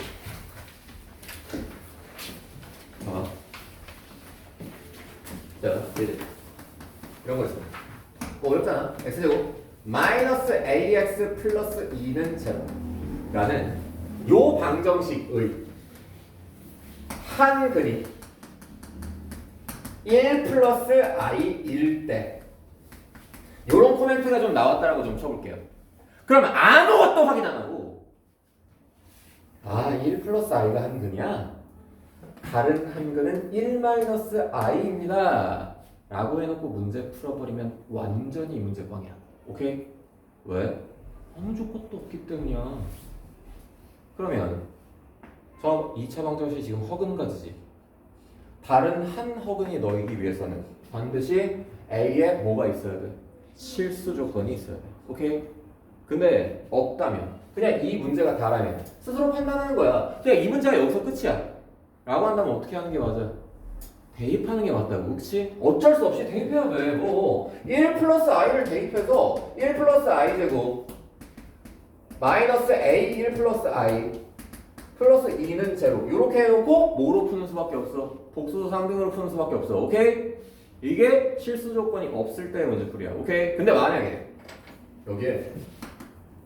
Speaker 1: 자 이제 이런 거 있어. 어렵잖아. x제곱 마이너스 ax 플러스 2는 제로라는 요 방정식의 한근이 1 플러스 i일 때 요런 코멘트가 좀 나왔다라고 좀 쳐볼게요. 그러면 아무것도 확인 안 하고 1 플러스 i가 한근이야? 다른 한근은 1 마이너스 i입니다 라고 해놓고 문제 풀어버리면 완전히 문제 꽝이야. 오케이? 왜? 아무 조건도 없기 때문이야. 그러면 저 2차 방정식이 지금 허근 가지지. 다른 한 허근이 너이기 위해서는 반드시 A에 뭐가 있어야 돼? 실수 조건이 있어야 돼. 오케이? 근데 없다면 그냥 이 문제가 다라면 스스로 판단하는 거야. 그냥 이 문제가 여기서 끝이야 라고 한다면 어떻게 하는 게 맞아? 대입하는 게 맞다고. 그치? 어쩔 수 없이 대입해야 돼. 뭐 1 플러스 i를 대입해서 1 플러스 i 제곱 마이너스 a 1 플러스 i 플러스 2는 제로 이렇게 해놓고 뭐로 푸는 수밖에 없어? 복수도 상등으로 푸는 수밖에 없어. 오케이? 이게 실수 조건이 없을 때의 문제풀이야. 오케이? 근데 만약에 여기에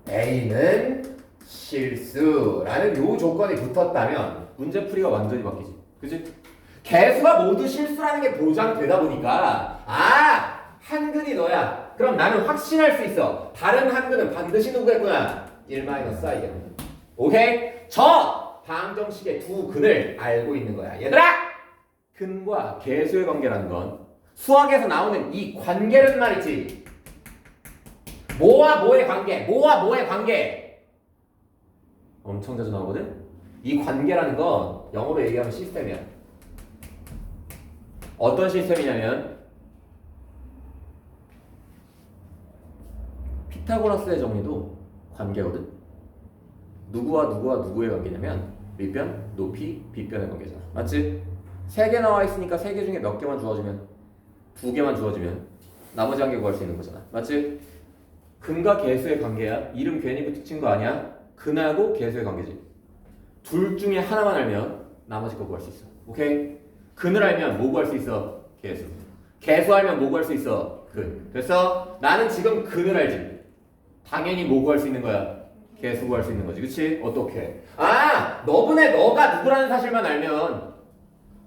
Speaker 1: A는 실수라는 요 조건이 붙었다면 문제풀이가 완전히 바뀌지. 그치? 개수가 모두 실수라는 게 보장되다 보니까 한근이 너야. 그럼 나는 확신할 수 있어. 다른 한근은 반드시 누구겠구나. 1-i야. 오케이? 저 방정식의 두 근을 알고 있는 거야. 얘들아! 근과 개수의 관계라는 건 수학에서 나오는 이 관계는 말이지. 뭐와 뭐의 관계, 뭐와 뭐의 관계. 엄청 자주 나오거든? 이 관계라는 건 영어로 얘기하면 시스템이야. 어떤 시스템이냐면 피타고라스의 정리도 관계거든? 누구와 누구와 누구의 관계냐면 밑변, 높이, 빗변의 관계잖아. 맞지? 3개 나와 있으니까 3개 중에 몇 개만 주어지면 2개만 주어지면 나머지 한 개 구할 수 있는 거잖아. 맞지? 근과 개수의 관계야. 이름 괜히 붙인 거 아니야? 근하고 개수의 관계지. 둘 중에 하나만 알면 나머지 거 구할 수 있어. 오케이? 근을 알면 뭐 구할 수 있어? 개수. 개수 알면 뭐 구할 수 있어? 근. 됐어? 나는 지금 근을 알지. 당연히 뭐 구할 수 있는 거야? 개수 구할 수 있는 거지. 그치? 어떻게? 너분의 너가 누구라는 사실만 알면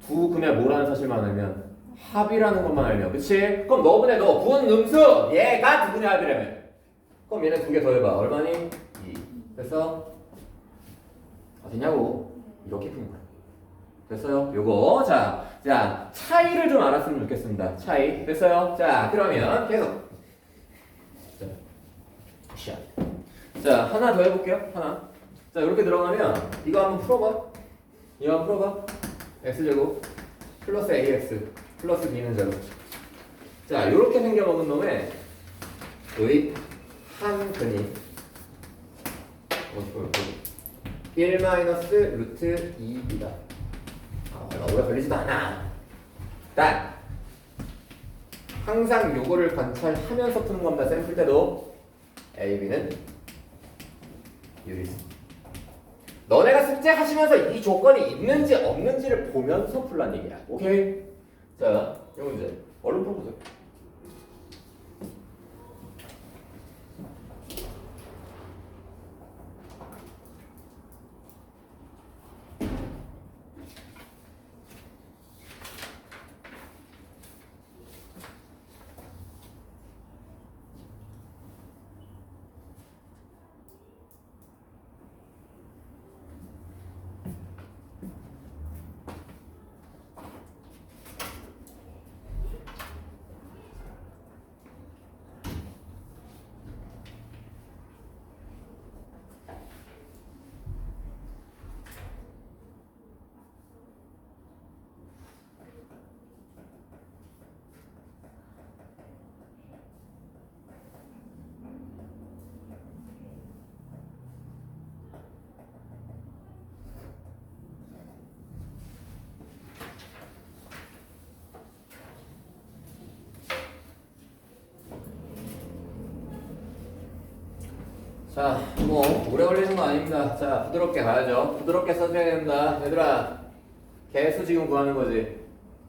Speaker 1: 두 근의 뭐라는 사실만 알면 합이라는 것만 알면. 그치? 그럼 너분의 너 분 음수 얘가 두 근의 합이라면 그럼 얘네 두 개 더 해봐. 얼마니? 2. 됐어? 됐냐고? 이렇게 푸는 거야. 됐어요? 요거 자 차이를 좀 알았으면 좋겠습니다. 차이 됐어요? 자 그러면 계속 자 하나 더 해볼게요. 하나. 자 이렇게 들어가면 이거 한번 풀어봐. 이거 한번 풀어봐. x제곱 플러스 ax 플러스 b는 제로. 자 이렇게 생겨먹은 놈의 의 한 근이 1 마이너스 루트 2b다. 얼마 오래 걸리지도 않아. 딱 항상 요거를 관찰하면서 푸는 겁니다. 쌤 풀 때도 A, B는 유리수. 너네가 숙제하시면서 이 조건이 있는지 없는지를 보면서 풀란 얘기야. 오케이? 자, 이 문제 얼른 풀어보세요. 자, 뭐 오래 걸리는 거 아닙니다. 자, 부드럽게 가야죠. 부드럽게 써줘야 된다. 얘들아, 개수 지금 구하는 거지.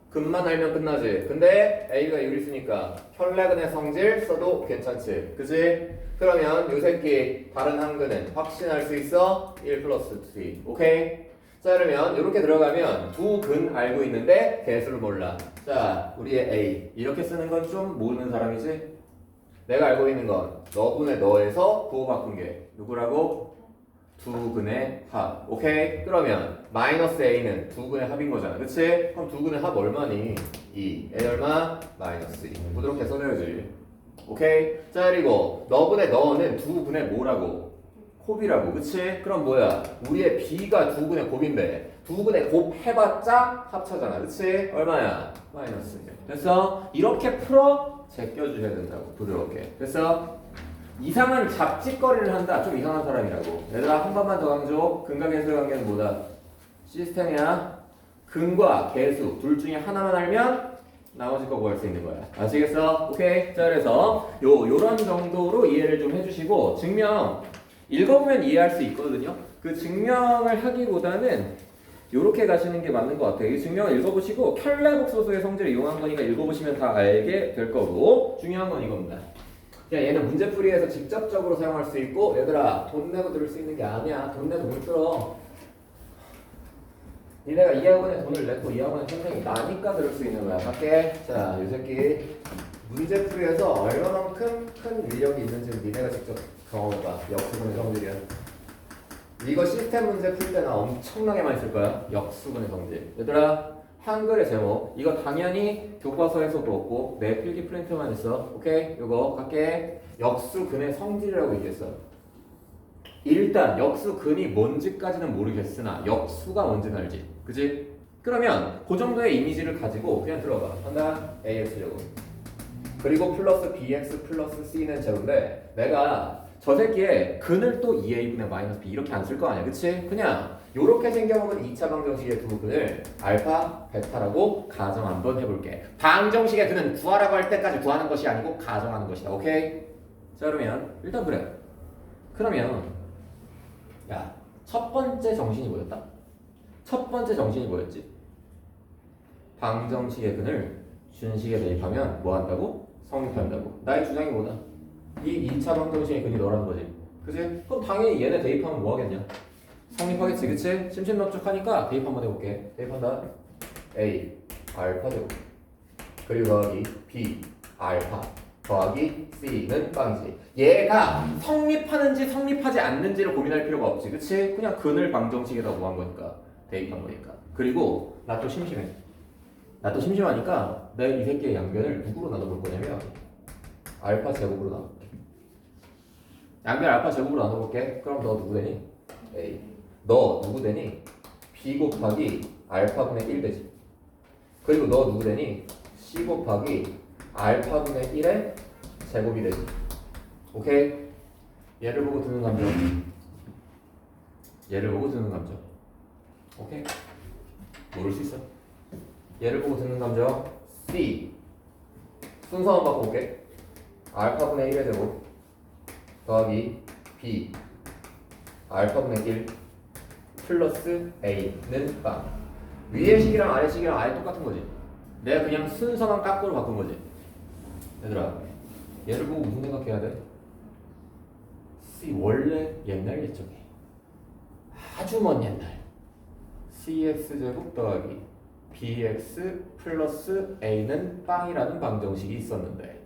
Speaker 1: 근만 알면 끝나지. 근데 A가 유리수니까 혈내근의 성질 써도 괜찮지. 그지? 그러면 요 새끼 다른 한 근은 확신할 수 있어? 1 플러스 2. 오케이? 자, 그러면 이렇게 들어가면 두 근 알고 있는데 개수를 몰라. 자, 우리의 A 이렇게 쓰는 건 좀 모르는 사람이지? 내가 알고 있는 건 너분의 너에서 부호 바꾼 게 누구라고? 두 근의 합. 오케이? 그러면 마이너스 a는 두 근의 합인 거잖아. 그치? 그럼 두 근의 합 얼마니? 2. a 얼마? 마이너스 2. 부드럽게 써줘야지. 오케이? 자 그리고 너분의 너는 두 근의 뭐라고? 곱이라고. 그치? 그럼 뭐야? 우리의 b가 두 근의 곱인데 두 근의 곱 해봤자 합차잖아. 그치? 얼마야? 마이너스 1. 됐어? 이렇게 풀어 제껴주셔야 된다고. 부드럽게. 됐어? 이상한 잡짓거리를 한다. 좀 이상한 사람이라고. 얘들아 한 번만 더 강조. 근과 계수의 관계는 뭐다? 시스템이야. 근과 계수 둘 중에 하나만 알면 나머지 거 구할 수 있는 거야. 아시겠어? 오케이. 자 그래서 요런 정도로 이해를 좀 해주시고 증명 읽어보면 이해할 수 있거든요. 그 증명을 하기보다는 요렇게 가시는 게 맞는 것 같아요. 이 증명을 읽어보시고 켤레복소수의 성질을 이용한 거니까 읽어보시면 다 알게 될 거고 중요한 건 이겁니다. 그냥 얘는 문제풀이에서 직접적으로 사용할 수 있고 얘들아 돈 내고 들을 수 있는 게 아니야. 돈 내고 못 들어. 니네가 이 학원에 돈을 냈고 이 학원에 선생님이 나니까 들을 수 있는 거야. 갈게. 자, 이 새끼 문제풀이에서 얼마만큼 큰 위력이 있는지 니네가 직접 경험해봐. 역수분의 성질이야. 이거 시스템 문제 풀 때나 엄청나게 많이 쓸 거야. 역수분의 성질. 얘들아 한글의 제목 이거 당연히 교과서에서도 없고 내 필기 프린트만 있어. 오케이? 요거 갈게. 역수근의 성질이라고 얘기했어. 일단 역수근이 뭔지까지는 모르겠으나 역수가 뭔지는 알지. 그지? 그러면 그 정도의 이미지를 가지고 그냥 들어봐. 한다. AX제곱 그리고 플러스 BX 플러스 C는 제곱인데 내가 저 새끼의 근을 또 2A분의 마이너스 B 이렇게 안 쓸 거 아니야. 그치? 그냥 요렇게 생겨먹은 2차 방정식의 두 근을 알파, 베타라고 가정 한번 해볼게. 방정식의 근은 구하라고 할 때까지 구하는 것이 아니고 가정하는 것이다. 오케이? 자 그러면 일단 그래. 그러면 야, 첫 번째 정신이 뭐였다? 첫 번째 정신이 뭐였지? 방정식의 근을 준식에 대입하면 뭐 한다고? 성립한다고. 나의 주장이 뭐다? 이 2차 방정식의 근이 너라는 거지. 그치? 그럼 당연히 얘네 대입하면 뭐 하겠냐? 성립하겠지, 그치? 심신납작하니까 대입 한번 해볼게. 대입한다. A, 알파 제곱. 그리고 더하기 B, 알파. 더하기 C는 빵이지. 얘가 성립하는지 성립하지 않는지를 고민할 필요가 없지. 그치? 그냥 근을 방정식에다 뭐 한 거니까. 대입한 거니까. 그리고 나 또 심심해. 나 또 심심하니까 내가 이 새끼의 양변을 누구로 나눠볼 거냐면 알파 제곱으로 나눠볼게. 양변 알파 제곱으로 나눠볼게. 그럼 너 누구 되니? A. 너 누구 되니? B 곱하기 알파분의 1 되지. 그리고 너 누구 되니? C 곱하기 알파분의 1의 제곱이 되지. 오케이? 얘를 보고 드는 감정. 얘를 보고 드는 감정. 오케이? 모를 수 있어. 얘를 보고 드는 감정. C. 순서만 바꿔볼게. 알파분의 1의 제곱 더하기 B 알파분의 1 플러스 A는 빵. 위의 식이랑 아래 식이랑 아예 똑같은 거지. 내가 그냥 순서만 깎고로 바꾼 거지. 얘들아 얘를 보고 무슨 생각해야 돼? C 원래 옛날 예적에 아주 먼 옛날 CX제곱 더하기 BX 플러스 A는 빵이라는 방정식이 있었는데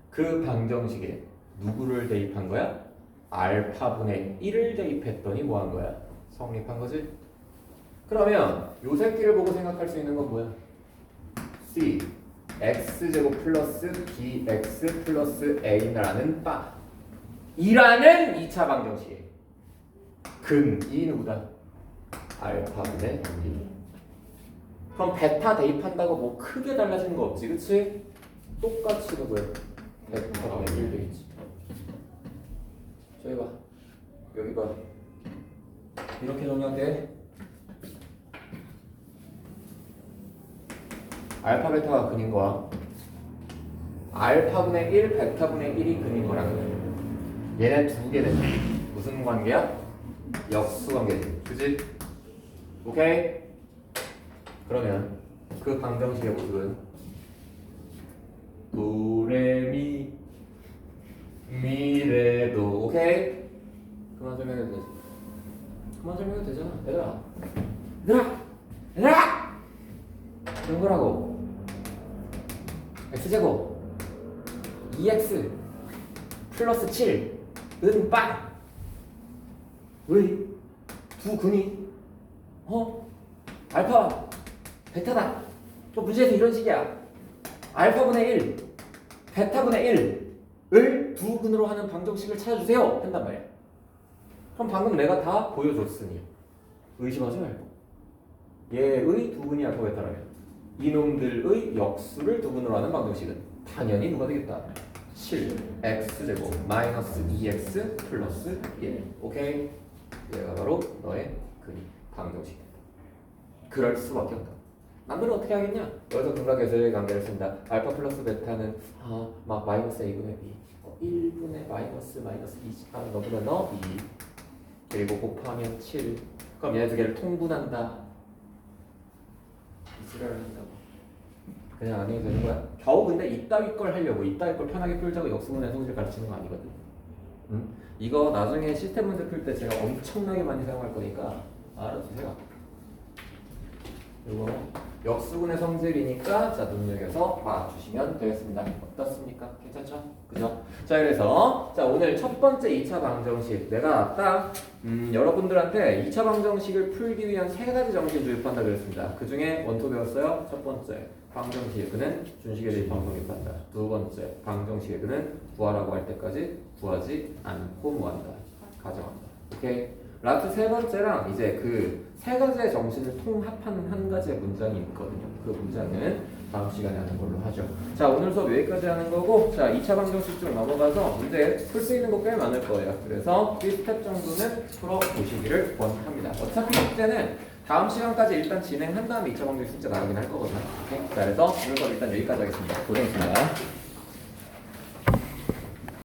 Speaker 1: 그 방정식에 누구를 대입한 거야? 알파분의 1을 대입했더니 뭐 한 거야? 성립한 거지? 그러면 요 새끼를 보고 생각할 수 있는 건 뭐야? C X제곱 플러스 BX 플러스 A라는 빵 이라는 2차 방정식 근이 누구다? 알파분의 1. 그럼 베타 대입한다고 뭐 크게 달라지는 거 없지, 그치? 똑같이 누구야? 베타분의 1 되겠지. 저기 봐, 여기 봐. 이렇게 정리할게. 알파 베타가 근인 거야. 알파분의 1, 베타분의 1이 근인 거라는 거야. 얘네 두 개는 무슨 관계야? 역수 관계지, 그치? 오케이? 그러면 그 방정식의 모습은 도레미 미레도. 오케이? 그만 설명해도 되지. 그만 설명해도 되잖아. 얘들아 이런 거라고. X제곱 2X 플러스 7은 빵. 왜? 두 근이 알파 베타다. 또 문제에서 이런 식이야. 알파분의 1 베타분의 1을 두 근으로 하는 방정식을 찾아주세요 한단 말이야. 그럼 방금 내가 다 보여줬으니 의심하지 말고 얘의 두 근이 알파 베타라면 이놈들의 역수를 두 근으로 하는 방정식은 당연히 누가 되겠다? 7 x제곱 마이너스 2x 플러스 1. 오케이? 얘가 바로 너의 그림 방정식. 그럴 수밖에 없다. 남들은 어떻게 하겠냐? 여기서 근각계수의 관계를 쓴다. 알파 플러스 베타는 막 마이너스 a분의 b 1분의 마이너스 20 너보다 너 2 그리고 곱하면 7. 그럼 얘네 두 개를 통분한다. 이지랄을 한다고. 그냥 안녕히 되는 거야. 겨우 근데 이따위 걸 하려고 이따위 걸 편하게 풀자고 역수분해 성질 가르치는 거 아니거든. 응? 이거 나중에 시스템 문제 풀 때 제가 엄청나게 많이 사용할 거니까 알아두세요. 이거 역수분의 성질이니까 자 눈여겨서 봐주시면 되겠습니다. 어떻습니까? 괜찮죠? 그죠? 자 그래서 자 오늘 첫 번째 2차 방정식 내가 딱 여러분들한테 2차 방정식을 풀기 위한 세 가지 정신 도입한다 그랬습니다. 그 중에 원토 배웠어요. 첫 번째 방정식의 근은 준식에 대해 방정입한다. 두 번째 방정식의 근은 구하라고 할 때까지 구하지 않고 뭐한다? 가정한다. 오케이? 라스트 세 번째랑 이제 그 세 가지의 정신을 통합하는 한 가지의 문장이 있거든요. 그 문장은 다음 시간에 하는 걸로 하죠. 자 오늘 수업 여기까지 하는 거고 자 2차 방정식 쪽 넘어가서 문제 풀 수 있는 거 꽤 많을 거예요. 그래서 1스텝 정도는 풀어보시기를 권합니다. 어차피 숙제는 다음 시간까지 일단 진행한 다음에 2차 방정식 숙제 나가긴 할 거거든요. 오케이? 자 그래서 오늘 수업 일단 여기까지 하겠습니다. 고생했습니다.